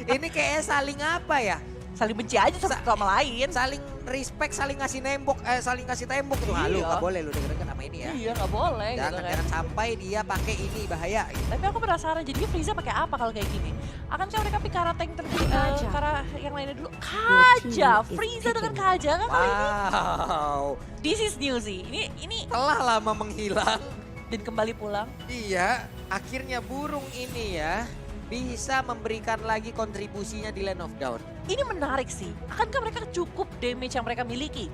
ini kayaknya saling apa ya? Saling benci aja satu sama lain. Saling respect, saling ngasih nembok, saling kasih tembok tuh. Iya. Lu nggak boleh lu denger sama ini ya. Iya, nggak boleh gitu Jangan, kan. jangan sampai dia pakai ini, bahaya gitu. Tapi aku penasaran, jadinya Frieza pakai apa kalau kayak gini? Akankah mereka pick arah tank terlebih Kaja. ke arah yang lainnya dulu? Kaja, is Frieza dengan picking. Kaja kan kali ini. Wow, This is new sih. Ini telah lama menghilang. dan kembali pulang. Iya, akhirnya burung ini ya bisa memberikan lagi kontribusinya di Land of Dawn. Ini menarik sih. Akankah mereka cukup damage yang mereka miliki?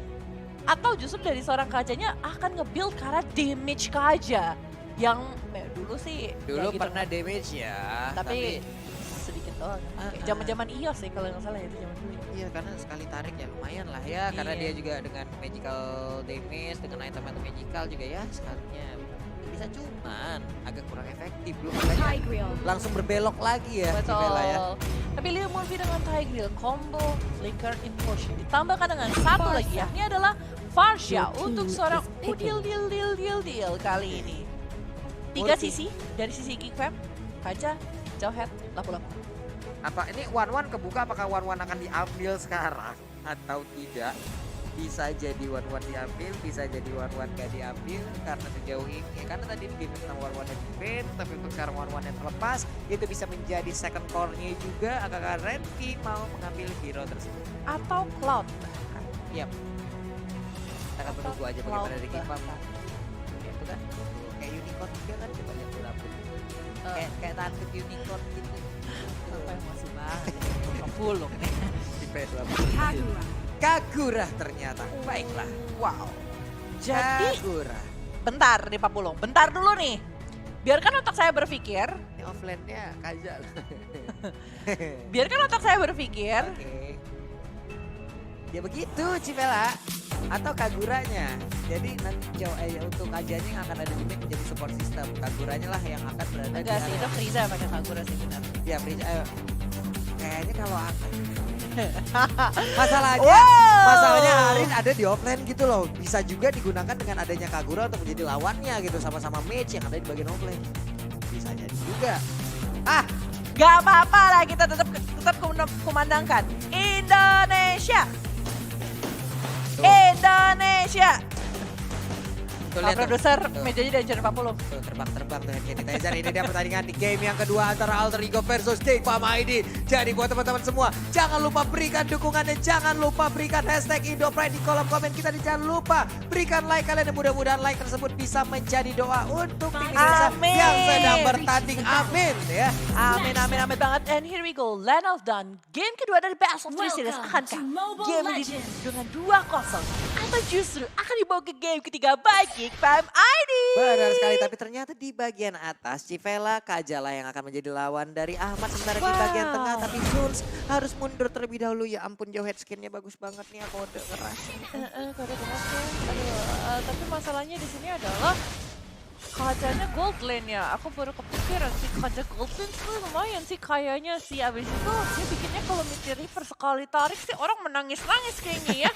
Atau justru dari seorang Kajanya akan nge-build ke arah damage Kaja? Yang dulu sih Dulu ya gitu. pernah damage ya, Tapi sedikit doang. Kayak zaman-zaman iOS sih kalau nggak salah ya, itu zaman dulu. iya karena sekali tarik ya lumayan lah ya, karena Iya. dia juga dengan magical damage, dengan item-item magical juga ya sekalinya Bisa cuman agak kurang efektif belum makanya Tigreal. langsung berbelok lagi ya Cibela ya. Betul. Tapi Leo Murphy dengan Tigreal combo Flicker Implosion ditambahkan dengan satu lagi yakni adalah Farsha Your untuk team seorang is picking. Udil kali ini. 3 Murphy. sisi dari sisi Geekfam, Kaja, Jauhead, lapu-lapu. Apa ini 1-1 kebuka, apakah 1-1 akan diambil sekarang atau tidak? Bisa jadi 1-1 diambil, bisa jadi 1-1 gak diambil karena sejauh ini. Karena tadi di game tentang 1-1 yang defend, tapi untuk sekarang 1-1 yang terlepas, itu bisa menjadi second core-nya juga. Apakah Renki mau mengambil hero tersebut? Atau Cloud bahkan. Yap. Kita akan menunggu aja Cloud bagaimana dari Kipam. bahkan. Ya, itu kan kayak unicorn juga kan, coba lihat berapa. Kayak tanduk unicorn gitu. Apa yang masih banget? Kepulung nih. Di PS8. Kagura. Kagura ternyata. Baiklah. Wow. Jadi, Kagura. bentar nih Pak Pulung. Bentar dulu nih. Biarkan otak saya berpikir. Ini offline-nya Kaja loh. Biarkan otak saya berpikir. Oke. Ya begitu Cibela. Atau Kaguranya. Jadi nanti untuk Kajanya yang akan ada di mid menjadi support system. Kaguranya lah yang akan berada Enggak sih, di itu Frieza yang pakai Kagura sih benar. Ya Friza, kayaknya kalau masalahnya, Wow. masalahnya Arin ada di offline gitu loh. Bisa juga digunakan dengan adanya Kagura untuk menjadi lawannya gitu sama-sama mage yang ada di bagian offline. Bisa jadi juga. Ah, Gak apa-apa lah, kita tetap kumandangkan Indonesia. Tuh. Indonesia. tuh Pak lihat tuh. produser, Tuh. mejanya dan channel 40. Tuh, terbang-terbang tuh Hand Sanitizer. Ini dia pertandingan di game yang kedua antara Alter Ego versus Kipam ID. Jadi buat teman-teman semua, jangan lupa berikan dukungannya, jangan lupa berikan hashtag Indopride di kolom komen kita. Dan jangan lupa berikan like kalian, dan mudah-mudahan like tersebut bisa menjadi doa untuk tim Indonesia Amin. yang sedang bertanding. Amin ya. Amin, amin, amin banget. And here we go, Land of Dawn. Game kedua dari Best of 3 Series. Welcome Akankah to Mobile game ini Legends. dengan 2-0? Atau justru akan dibawa ke game ketiga bagi Kipam ID? Benar sekali, tapi ternyata di bagian atas Civela Kajala yang akan menjadi lawan dari Ahmad. Sementara di bagian Wow. tengah tapi Jules harus mundur terlebih dahulu. Ya ampun, jauh head skinnya bagus banget nih, kode keras. Kode keras ya. Aduh, tapi masalahnya di sini adalah kacanya gold lane ya. Aku baru kepikiran sih kaca gold lane tuh lumayan sih kayaknya sih. Abis itu dia bikinnya kalau Meteor Reaper sekali tarik sih orang menangis-nangis kayaknya ya.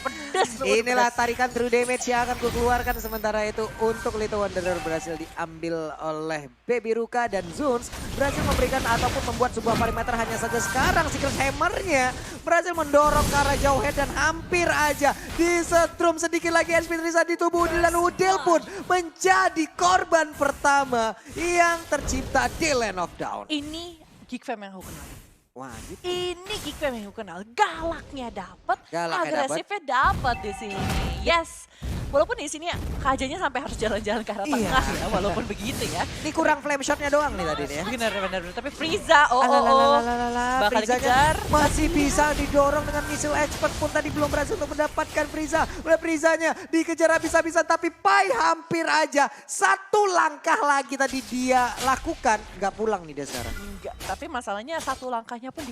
Pedes banget. Inilah pedes. tarikan true damage yang akan gue keluarkan. Sementara itu untuk Little Wanderer berhasil diambil oleh Baby Ruka, dan Zuns berhasil memberikan ataupun membuat sebuah perimeter. Hanya saja sekarang Secret Hammer-nya berhasil mendorong ke arah jauh head dan hampir aja disetrum sedikit lagi SP Trisa di tubuh Udil, dan Udil pun menjadi korban pertama yang tercipta di Land of Dawn. Ini Geek Fam yang aku kenal. Wah, gitu. Ini Geek Fam yang aku kenal. Galaknya dapat, Galaknya agresifnya dapat di sini. Yes. Walaupun di sini kajanya sampai harus jalan-jalan ke arah Iya. tengah ya, walaupun begitu ya. Ini kurang flame shotnya doang nih tadi nih ya. Benar. Tapi Frieza, bakal Frizanya dikejar. masih bisa didorong dengan missile expert pun tadi belum berhasil untuk mendapatkan Frieza. Oleh Frizanya dikejar habis-habisan, tapi Pai hampir aja satu langkah lagi tadi dia lakukan. Nggak pulang nih dia sekarang. Enggak, tapi masalahnya satu langkahnya pun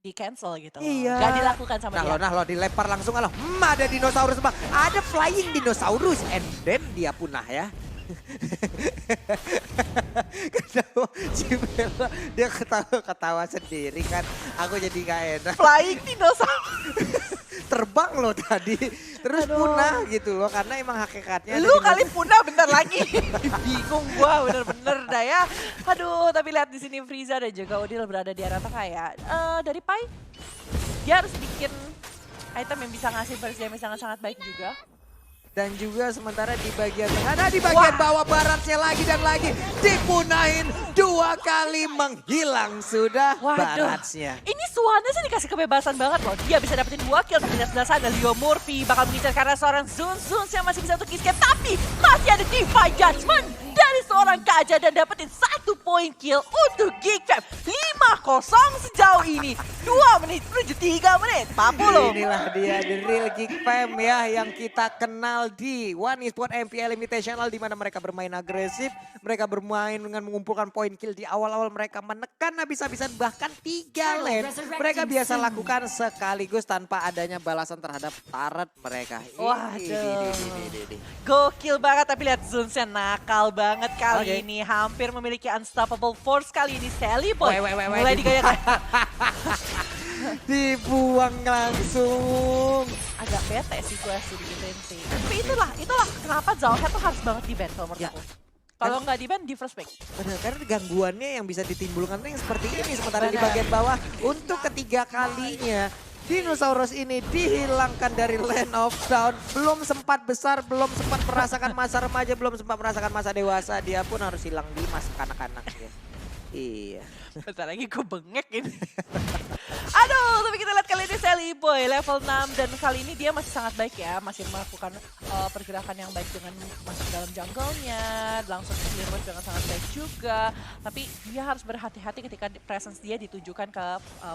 di cancel gitu. Iya. Gak dilakukan sama dia. Nah lo dilempar langsung. Ada dinosaurus bang. Ada flying dinosaurus. And then dia punah ya. Kenapa Cibela dia ketawa sendiri kan. Aku jadi gak enak. Flying dinosaurus. Terbang loh tadi. Terus Aduh. punah gitu loh. Karena emang hakikatnya. ada Lu dinosaurus. kali punah bentar lagi. Bingung gua bener-bener dah ya. Aduh, tapi lihat di sini Frieza dan juga Udil berada di arah tengah ya. Dari Pai, dia harus bikin item yang bisa ngasih burst damage sangat-sangat baik juga. Dan juga sementara di bagian tengah, nah di bagian bawah baratnya lagi dan lagi dipunahin 2 kali, menghilang sudah Waduh, baratnya. ini Suwana sih dikasih kebebasan banget loh. Dia bisa dapetin 2 kill, tapi di sebelah sana Leo Murphy bakal mengincar karena seorang Zuns yang masih bisa untuk escape. Tapi masih ada Divine Judgment dan dari seorang Kaja dan dapetin 1 poin kill untuk Geek Fam. 5-0 sejauh ini. 2 menit menuju 3 menit. 40. Inilah dia The Real Geek Fam ya yang kita kenal di One Esport MPL Invitational di mana mereka bermain agresif, mereka bermain dengan mengumpulkan poin kill di awal-awal mereka menekan habis-habisan bahkan 3 lane. Mereka biasa lakukan sekaligus tanpa adanya balasan terhadap turret mereka. Waduh. Gokil banget tapi lihat Zunsnya nakal banget kali ini. Hampir memiliki unstoppable force kali ini Sally Boy. Mulai digayakan. Dibuang langsung. Agak bete sih gue sih digituin sih. Tapi itulah kenapa Zauhead tuh harus banget di ban kalau menurut aku. Kalau nggak di ban di first pick. Benar, karena gangguannya yang bisa ditimbulkan tuh yang seperti ini. Sementara di bagian bawah untuk ketiga kalinya dinosaurus ini dihilangkan dari Land of Dawn. Belum sempat besar, belum sempat merasakan masa remaja, belum sempat merasakan masa dewasa. Dia pun harus hilang di masa kanak-kanak ya. Iya. Bentar lagi gue bengek ini. Aduh, tapi kita lihat kali ini Sally Boy level 6 dan kali ini dia masih sangat baik ya. Masih melakukan pergerakan yang baik dengan masuk dalam jungle-nya. Langsung clear wave dengan sangat baik juga. Tapi dia harus berhati-hati ketika presence dia ditujukan ke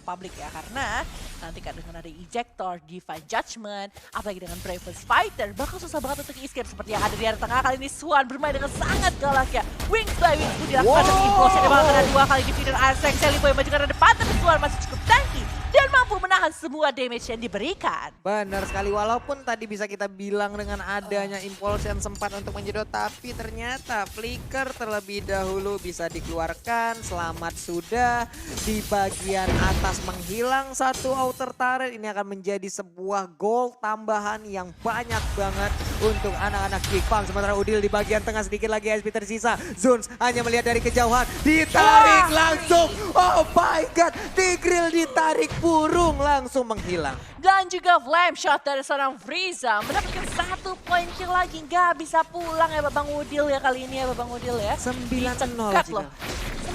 public ya. Karena nanti kan dengan ada Ejector, Divine Judgment, apalagi dengan Bravest Fighter, bakal susah banget untuk escape. Seperti yang ada di area tengah kali ini Swan bermain dengan sangat galak ya. Wings by Wings pun dilakukan dengan implosion yang bakal ada 2 kali di feeder Arsek. Sally Boy maju ke depan tapi Swan masih cukup tanky dan mampu menahan semua damage yang diberikan. Benar sekali, walaupun tadi bisa kita bilang dengan adanya impulsion sempat untuk menjedot, tapi ternyata flicker terlebih dahulu bisa dikeluarkan. Selamat sudah di bagian atas menghilang satu outer turret. Ini akan menjadi sebuah goal tambahan yang banyak banget untuk anak-anak Geek Fam. Sementara Udil di bagian tengah sedikit lagi SP tersisa. Zuns hanya melihat dari kejauhan, ditarik langsung. Oh my god, Tigreal ditarik, burung langsung menghilang. Dan juga flame shot dari seorang Frieza mendapatkan 1 poin kill lagi. Nggak bisa pulang ya Babang Udil ya kali ini ya Babang Udil ya. 9-0 loh.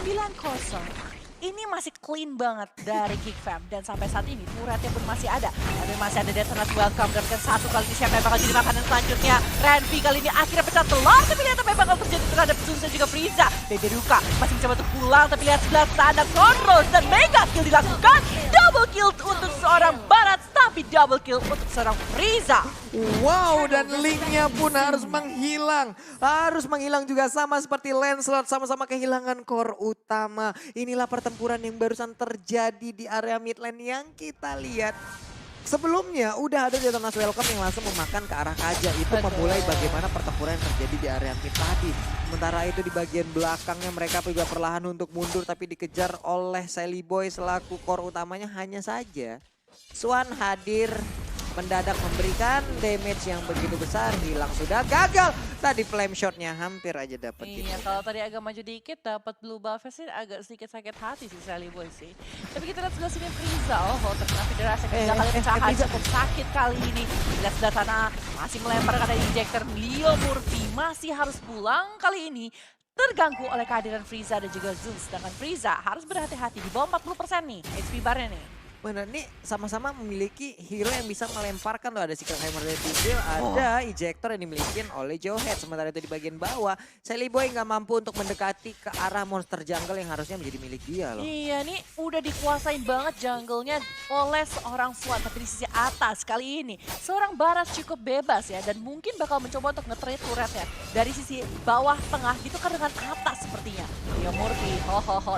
9-0. Ini masih clean banget dari Geek Fam. Dan sampai saat ini turretnya pun masih ada. Tapi masih ada Detonate Welcome. Dapatkan 1 kali ini siapa yang bakal jadi makanan selanjutnya. Renvi kali ini akhirnya pecah telur. Tapi lihat apa yang bakal terjadi terhadap Zuns dan juga Frieza. Bebe Ruka masih mencoba untuk pulang. Tapi lihat sebelah sana Conros dan Mega Kill dilakukan. Double kill untuk seorang Barat. Tapi double kill untuk seorang Frieza. Wow, dan linknya pun harus menghilang. Harus menghilang juga sama seperti Lancelot, sama-sama kehilangan core utama. Inilah pertempuran yang barusan terjadi di area mid lane yang kita lihat. Sebelumnya udah ada Detonate Welcome yang langsung memakan ke arah Kaja. Itu memulai bagaimana pertempuran yang terjadi di area mid tadi. Sementara itu di bagian belakangnya mereka juga perlahan untuk mundur tapi dikejar oleh Sally Boy selaku core utamanya. Hanya saja Swan hadir mendadak memberikan damage yang begitu besar, hilang sudah, gagal. Tadi flame shotnya hampir aja dapat. Iya, kalau tadi agak maju dikit dapat blue buff sih agak sedikit sakit hati sih Sally Boy sih. Tapi kita lihat sebelah sini Frieza, oh terkena federasi ketiga kali pecahan cukup sakit kali ini. Lihat sebelah sana masih melempar ke ejector, Leo Murphy masih harus pulang kali ini. Terganggu oleh kehadiran Frieza dan juga Zeus. Sedangkan Frieza harus berhati-hati di bawah 40% nih HP barnya nih. Benar, nih sama-sama memiliki hero yang bisa melemparkan tuh. Ada Secret Hammer dari Tigreal, ada Ejector yang dimiliki oleh Jowhead. Sementara itu di bagian bawah, Sally Boy nggak mampu untuk mendekati ke arah monster jungle yang harusnya menjadi milik dia loh. Iya, nih udah dikuasain banget jungle-nya oleh seorang Swan. Tapi di sisi atas kali ini, seorang Baras cukup bebas ya. Dan mungkin bakal mencoba untuk nge-trade turret ya. Dari sisi bawah tengah ditukar dengan atas sepertinya. Leo Murphy,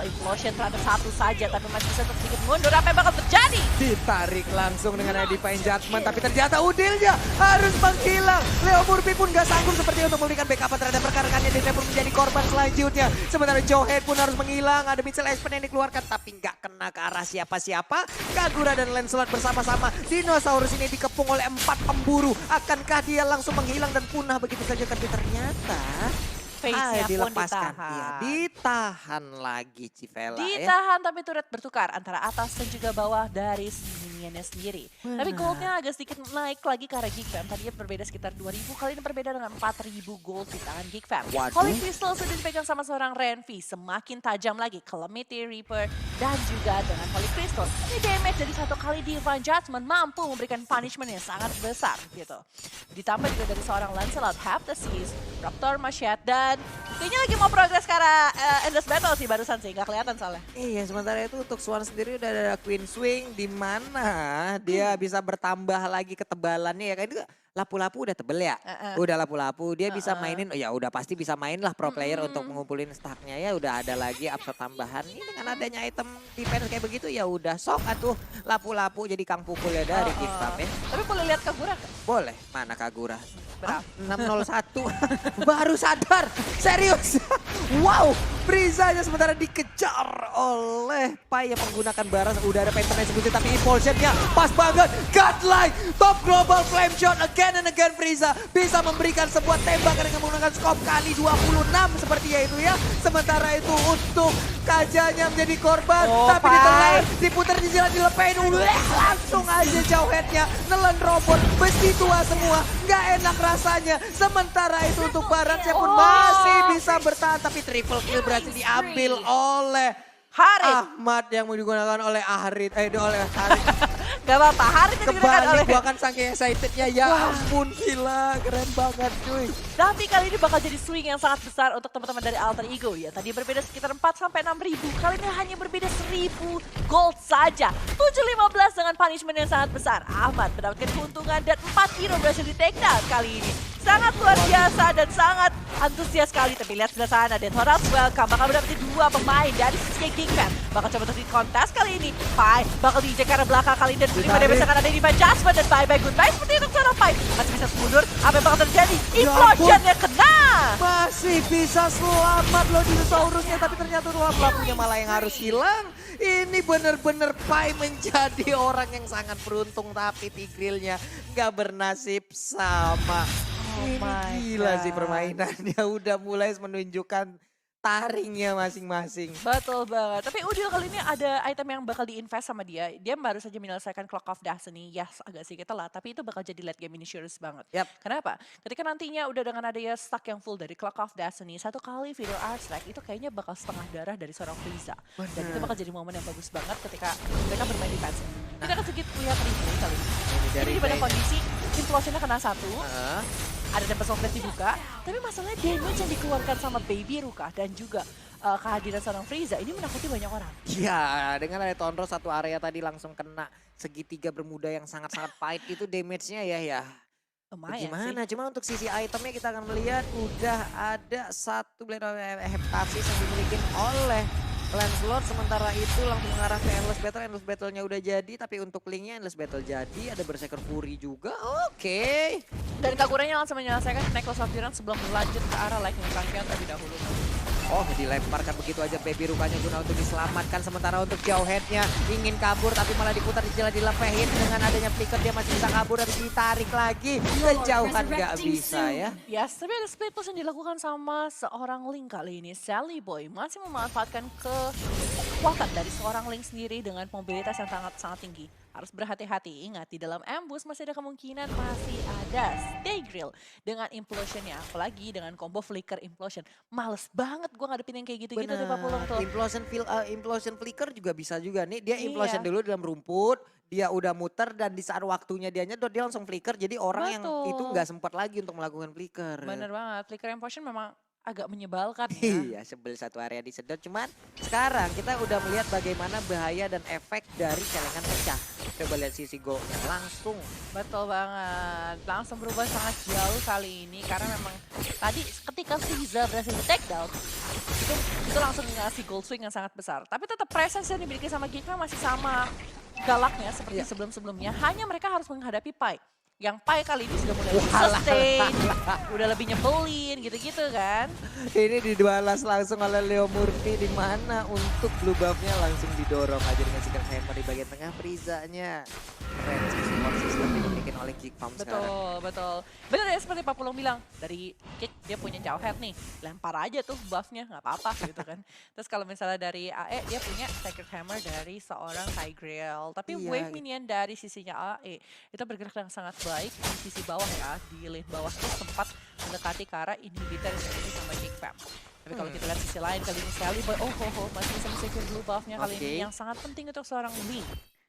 implosion terhadap satu saja. Tapi masih bisa sedikit mundur, apa yang bakal terjadi? Ditarik langsung dengan Divine Judgment, tapi ternyata Udilnya harus menghilang. Leo Murphy pun gak sanggup seperti untuk memberikan backup terhadap pergerakannya. Dia pun menjadi korban selanjutnya. Sementara Jowhead pun harus menghilang. Ada Mitchell Aspen yang dikeluarkan, tapi gak kena ke arah siapa-siapa. Kagura dan Lancelot bersama-sama. Dinosaurus ini dikepung oleh 4 pemburu. Akankah dia langsung menghilang dan punah begitu saja? Tapi ternyata face-nya pun dilepaskan. ditahan. Iya, ditahan lagi Civela ya. Ditahan tapi turret bertukar antara atas dan juga bawah dari minionnya sendiri. Tapi goldnya agak sedikit naik lagi ke arah Geek Fam. Tadinya berbeda sekitar 2.000, kali ini berbeda dengan 4.000 gold di tangan Geek Fam. Holy Crystal sudah dipegang sama seorang Renvi. Semakin tajam lagi Calamity Reaper dan juga dengan Holy Crystal. Ini damage dari satu kali Divine Judgment mampu memberikan punishment yang sangat besar gitu. Ditambah juga dari seorang Lancelot, Have the Seas, Raptor Machete dan Kayaknya lagi mau progres ke arah Endless Battle sih barusan sih, nggak kelihatan soalnya. Iya, sementara itu untuk Swan sendiri udah ada Queen Swing di mana dia bisa bertambah lagi ketebalannya ya kan itu lapu-lapu udah tebel ya. Heeh. Udah lapu-lapu dia bisa Heeh. mainin ya udah pasti bisa main lah pro player untuk Mm-mm. mengumpulin stacknya ya udah ada lagi upside tambahan. Ini dengan adanya item defense kayak begitu ya udah sok atuh lapu-lapu jadi kang pukul ya dari Heeh. Geek Farm ya. Tapi boleh lihat Kagura nggak? Boleh, mana Kagura? Berapa? 601 baru sadar serius. Wow, Brizanya sementara dikejar oleh Pai yang menggunakan baras. Udah ada pattern eksekusi tapi impulsionnya pas banget. Godlike top global flame shot again and again. Frieza bisa memberikan sebuah tembakan dengan menggunakan scope kali 26 seperti ya itu ya. Sementara itu untuk Kajanya menjadi korban Oh, tapi Pai. ditelan, diputar di jalan dilepain. Langsung aja jauh headnya nelen robot besi tua semua. Nggak enak rasanya. Sementara itu untuk Baratnya pun masih bisa bertahan. Tapi triple kill berhasil diambil oleh Harit. Ahmad yang mau digunakan oleh Harit. Oleh Harit. Gak apa-apa, Harit yang digunakan Kembali oleh... gua kan saking excitednya. Ya Wah. ampun gila. Keren banget cuy. Tapi kali ini bakal jadi swing yang sangat besar untuk teman-teman dari Alter Ego ya. Tadi berbeda sekitar 4 sampai 6 ribu. Kali ini hanya berbeda 1000 gold saja. 7-15 dengan punishment yang sangat besar. Ahmad mendapatkan keuntungan dan 4 hero berhasil di take down kali ini. Sangat luar biasa dan sangat antusias sekali. Tapi lihat sebelah sana, Dead Horus welcome. Bakal mendapatkan 2 pemain dari sisi Geek Fam. Bakal coba untuk di kontes kali ini. Pai bakal diinjek ke arah belakang kali ini. Dan 5 damage akan ada di Jasmine dan bye-bye goodbye. Seperti itu seorang Pai. Masih bisa mundur. Apa yang bakal terjadi? Implosionnya kena. Masih bisa selamat loh dinosaurusnya. Tapi ternyata tulang pelakunya malah yang harus hilang. Ini bener-bener Pai menjadi orang yang sangat beruntung. Tapi Tigrealnya nggak bernasib sama. Oh Ini my gila sih God. permainannya. Udah mulai menunjukkan taringnya masing-masing. Betul banget. Tapi Udil kali ini ada item yang bakal di-invest sama dia. Dia baru saja menyelesaikan Clock of Destiny. Yes, agak sedikit telat. Tapi itu bakal jadi late game insurance banget. Yap. Kenapa? Ketika nantinya udah dengan adanya stack yang full dari Clock of Destiny, satu kali video art strike itu kayaknya bakal setengah darah dari seorang Frieza. Dan itu bakal jadi momen yang bagus banget ketika mereka bermain defense. Kita akan sedikit lihat review kali ini. Ini Jadi di pada main- kondisi implosionnya kena satu, Heeh. ada Tempest of Death dibuka, tapi masalahnya damage yang dikeluarkan sama Baby Ruka dan juga kehadiran seorang Frieza ini menakuti banyak orang. Ya, dengan ada Tonro satu area tadi langsung kena segitiga bermuda yang sangat-sangat pahit itu damage-nya ya. Lumayan Gimana? sih. Cuma untuk sisi itemnya kita akan melihat udah ada satu Blade of Heptasis yang dimiliki oleh Lancelot. Sementara itu langsung mengarah ke Endless Battle. Endless Battle-nya udah jadi, tapi untuk linknya Endless Battle jadi. Ada Berserker Fury juga, oke. Dan Kaguranya langsung menyelesaikan Necklace of Tyrann sebelum lanjut ke arah Lightning Champion terlebih dahulu. Oh, dilemparkan begitu aja Baby Rukanya guna untuk diselamatkan. Sementara untuk jauh headnya ingin kabur tapi malah diputar di jalan dilepehin. Dengan adanya flicker dia masih bisa kabur tapi ditarik lagi. Kejauhan nggak bisa ya. Yes, tapi ada split push yang dilakukan sama seorang Link kali ini. Sally Boy masih memanfaatkan kekuatan dari seorang Link sendiri dengan mobilitas yang sangat tinggi. Harus berhati-hati, ingat di dalam ambush masih ada kemungkinan masih ada Tigreal dengan implosionnya. Apalagi dengan combo flicker implosion. Males banget gue ngadepin yang kayak gitu-gitu di Papulong tuh. Implosion flicker juga bisa juga nih. Dia implosion Iya. dulu dalam rumput. Dia udah muter dan di saat waktunya dia nyedot dia langsung flicker. Jadi orang yang Betul. itu nggak sempat lagi untuk melakukan flicker. Bener banget, flicker implosion memang agak menyebalkan ya. Iya, sebel satu area disedot. Cuman sekarang kita udah melihat bagaimana bahaya dan efek dari celengan pecah. Coba lihat sisi go-nya langsung. Betul banget, langsung berubah sangat jauh kali ini karena memang tadi ketika Frieza berhasil di take down itu langsung ngasih gold swing yang sangat besar. Tapi tetap presence yang dimiliki sama Geek Fam masih sama galaknya seperti Iya. sebelum-sebelumnya. Hanya mereka harus menghadapi Pai. Yang Pai kali ini sudah mulai Walah. sustain, udah lebih nyebelin gitu-gitu kan. Ini dibalas langsung oleh Leo Murphy di mana untuk blue buff-nya langsung didorong aja dengan Secret Hammer di bagian tengah Frieza-nya. Keren sih support system dibikin oleh Geek Farm sekarang. Betul. Bener ya seperti Pak Pulung bilang, dari Kick dia punya jauh head nih, lempar aja tuh buffnya, nggak apa-apa gitu kan. Terus kalau misalnya dari AE dia punya Sacred Hammer dari seorang Tigreal. Tapi Iya, wave gitu. minion dari sisinya AE itu bergerak dengan sangat baik di sisi bawah ya, di lane bawah itu sempat mendekati ke arah inhibitor yang dimiliki sama Geek Fam. Tapi kalau kita lihat sisi lain kali ini Sally Boy, masih bisa secure blue buffnya kali Oke. ini yang sangat penting untuk seorang Link.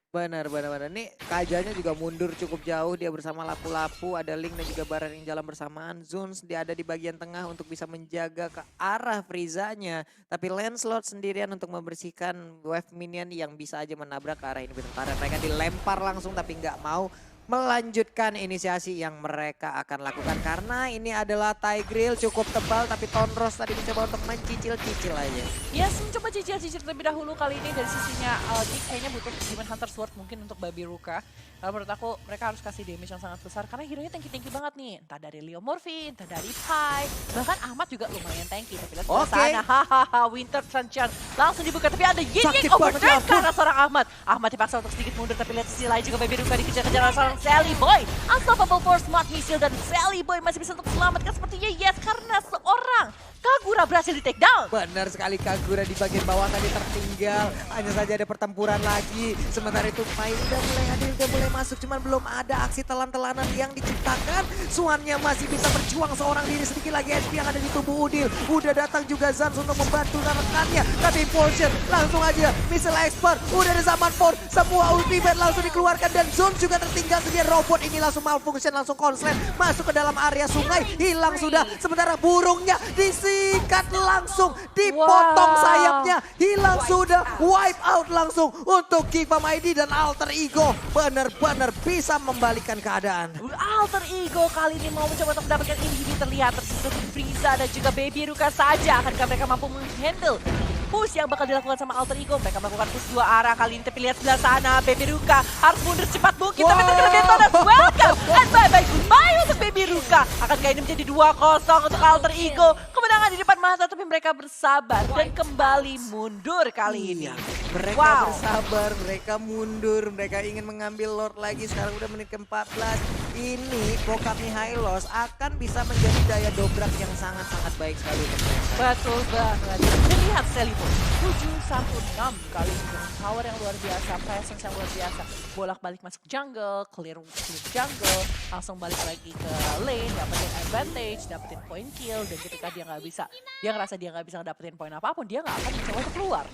Benar benar benar. Nih Kajanya juga mundur cukup jauh, dia bersama Lapu-Lapu, ada Link dan juga Baran yang jalan bersamaan. Zuns dia ada di bagian tengah untuk bisa menjaga ke arah Frizanya. Tapi Lancelot sendirian untuk membersihkan wave minion yang bisa aja menabrak ke arah ini. Bentar mereka dilempar langsung tapi nggak mau melanjutkan inisiasi yang mereka akan lakukan. Karena ini adalah Tigreal cukup tebal tapi Tonros tadi mencoba untuk mencicil-cicil aja. Yes, mencoba cicil-cicil terlebih dahulu kali ini dari sisinya Geek kayaknya butuh Demon Hunter Sword mungkin untuk Babi Ruka. Kalau menurut aku mereka harus kasih damage yang sangat besar karena hero-nya tanky-tanky banget nih. Entah dari Leo Morphin, entah dari Pai, bahkan Ahmad juga lumayan tanky. Tapi lihat sebelah sana, hahaha, Winter Sunshine langsung dibuka. Tapi ada Yin-Yang overturn ke arah seorang Ahmad. Ahmad dipaksa untuk sedikit mundur tapi lihat sisi lain juga Babi Ruka dikejar-kejar oleh seorang Sally Boy. Unstoppable Force, Smart Missile dan Sally Boy masih bisa untuk selamatkan sepertinya yes karena seorang Kagura berhasil di take down. Benar sekali Kagura di bagian bawah tadi tertinggal. Hanya saja ada pertempuran lagi. Sementara itu Pai udah mulai hadir, udah mulai masuk. Cuman belum ada aksi telan-telanan yang diciptakan. Suannya masih bisa berjuang seorang diri. Sedikit lagi HP yang ada di tubuh Udil. Udah datang juga Zans untuk membantu rekannya. Tapi Impulsion langsung aja. Missile Expert. Udah ada Zaman Force. Semua ultimate langsung dikeluarkan. Dan Zone juga tertinggal. Sedian robot ini langsung malfunction. Langsung konslet. Masuk ke dalam area sungai. Hilang sudah. Sementara burungnya disikat langsung, dipotong sayapnya, hilang sudah, wipe out langsung untuk Kifam ID dan Alter Ego. Benar-benar bisa membalikan keadaan. Alter Ego kali ini mau mencoba untuk mendapatkan inhibitor. Terlihat tersisa Frieza dan juga Baby Ruka saja. Akankah mereka mampu menghandle push yang bakal dilakukan sama Alter Ego? Mereka melakukan push dua arah kali ini. Tapi lihat sebelah sana, Baby Ruka harus mundur secepat mungkin. Tapi terkena Detonas, welcome and bye-bye goodbye untuk Baby Ruka. Akankah ini menjadi 2-0 untuk Alter Ego? Kemenangan di depan mata tapi mereka bersabar dan kembali mundur kali ini. Mereka bersabar, mereka mundur, mereka ingin mengambil Lord lagi. Sekarang udah menit ke-14. Ini bokap Nihailos akan bisa menjadi daya dobrak yang sangat-sangat baik sekali untuk mereka. Betul banget. Dan lihat Selibo, 7-6 kali ini dengan power yang luar biasa, presence yang luar biasa. Bolak-balik masuk jungle, clear jungle, langsung balik lagi ke lane, dapetin advantage, dapetin point kill. Dan ketika dia nggak bisa, dia ngerasa dia nggak bisa dapetin poin apapun, dia nggak akan mencoba untuk keluar.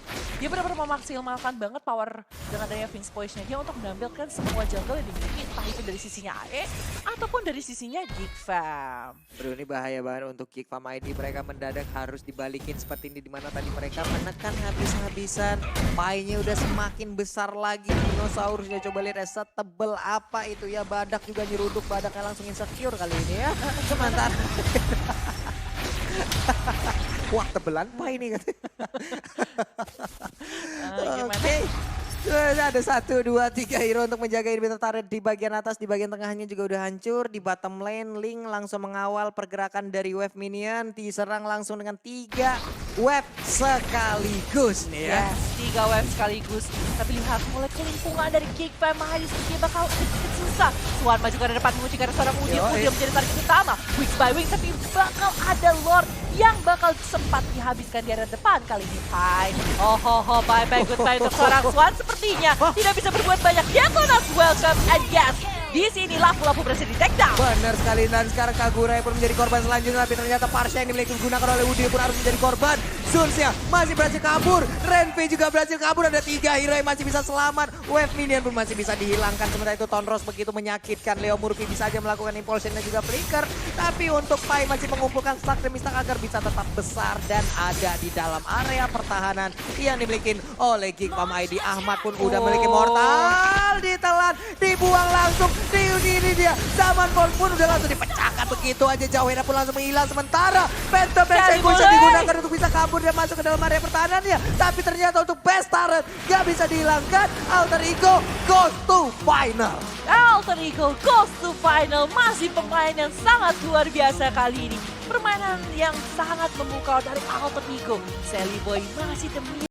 Dia benar-benar memaksimalkan banget power dengan adanya Vince Poise-nya dia untuk menampilkan semua jungle yang dimiliki, entah itu dari sisinya AE ataupun dari sisinya Geek Fam. Bro, ini bahaya banget untuk Geek Fam ID. Mereka mendadak harus dibalikin seperti ini, dimana tadi mereka menekan habis-habisan. Pai-nya udah semakin besar lagi. Dinosaurusnya coba lihat ya, setebel apa itu ya. Badak juga nyeruduk, badaknya langsung insecure kali ini ya. Sementara wah, tebelan Pai ini katanya. Oke. Ada 1, 2, 3 hero untuk menjaga inhibitor turret di bagian atas, di bagian tengahnya juga udah hancur. Di bottom lane, Link langsung mengawal pergerakan dari wave minion. Diserang langsung dengan 3 wave sekaligus nih ya. Yes, 3 wave sekaligus. Tapi lihat mulai kelimpungan dari Geek Fam sepertinya bakal sedikit susah. Suan maju ke depan menguji karena seorang Udil. Udil menjadi target utama. Wings by wings, tapi bakal ada Lord yang bakal sempat dihabiskan di area depan kali ini. Pai. Oh, bye-bye goodbye untuk seorang Swan. Sepertinya tidak bisa berbuat banyak. Detonas welcome and yes, di sini Lapu-Lapu berhasil di take down. Benar sekali, dan sekarang Kagura pun menjadi korban selanjutnya. Tapi ternyata Parsha yang dimiliki digunakan oleh Udil pun harus menjadi korban. Zunsnya masih berhasil kabur. Renve juga berhasil kabur. Ada 3 hero yang masih bisa selamat. Wave minion pun masih bisa dihilangkan. Sementara itu Tonros begitu menyakitkan. Leo Murphy bisa aja melakukan impulsion dan juga flicker. Tapi untuk Pai masih mengumpulkan stack demi stack agar bisa tetap besar dan ada di dalam area pertahanan yang dimiliki oleh Geek Fam ID. Ahmad pun udah memiliki mortal. Ditelan, dibuang langsung. Ini dia. Zaman Force pun udah langsung dipecahkan begitu aja. Jauhnya pun langsung menghilang. Sementara Phantom Execution digunakan untuk bisa kabur dan masuk ke dalam area pertahanannya. Tapi ternyata untuk best turret gak bisa dihilangkan. Alter Ego goes to final. Alter Ego goes to final. Masih pemain yang sangat luar biasa kali ini. Permainan yang sangat memukau dari Alter Ego. Sally Boy masih demi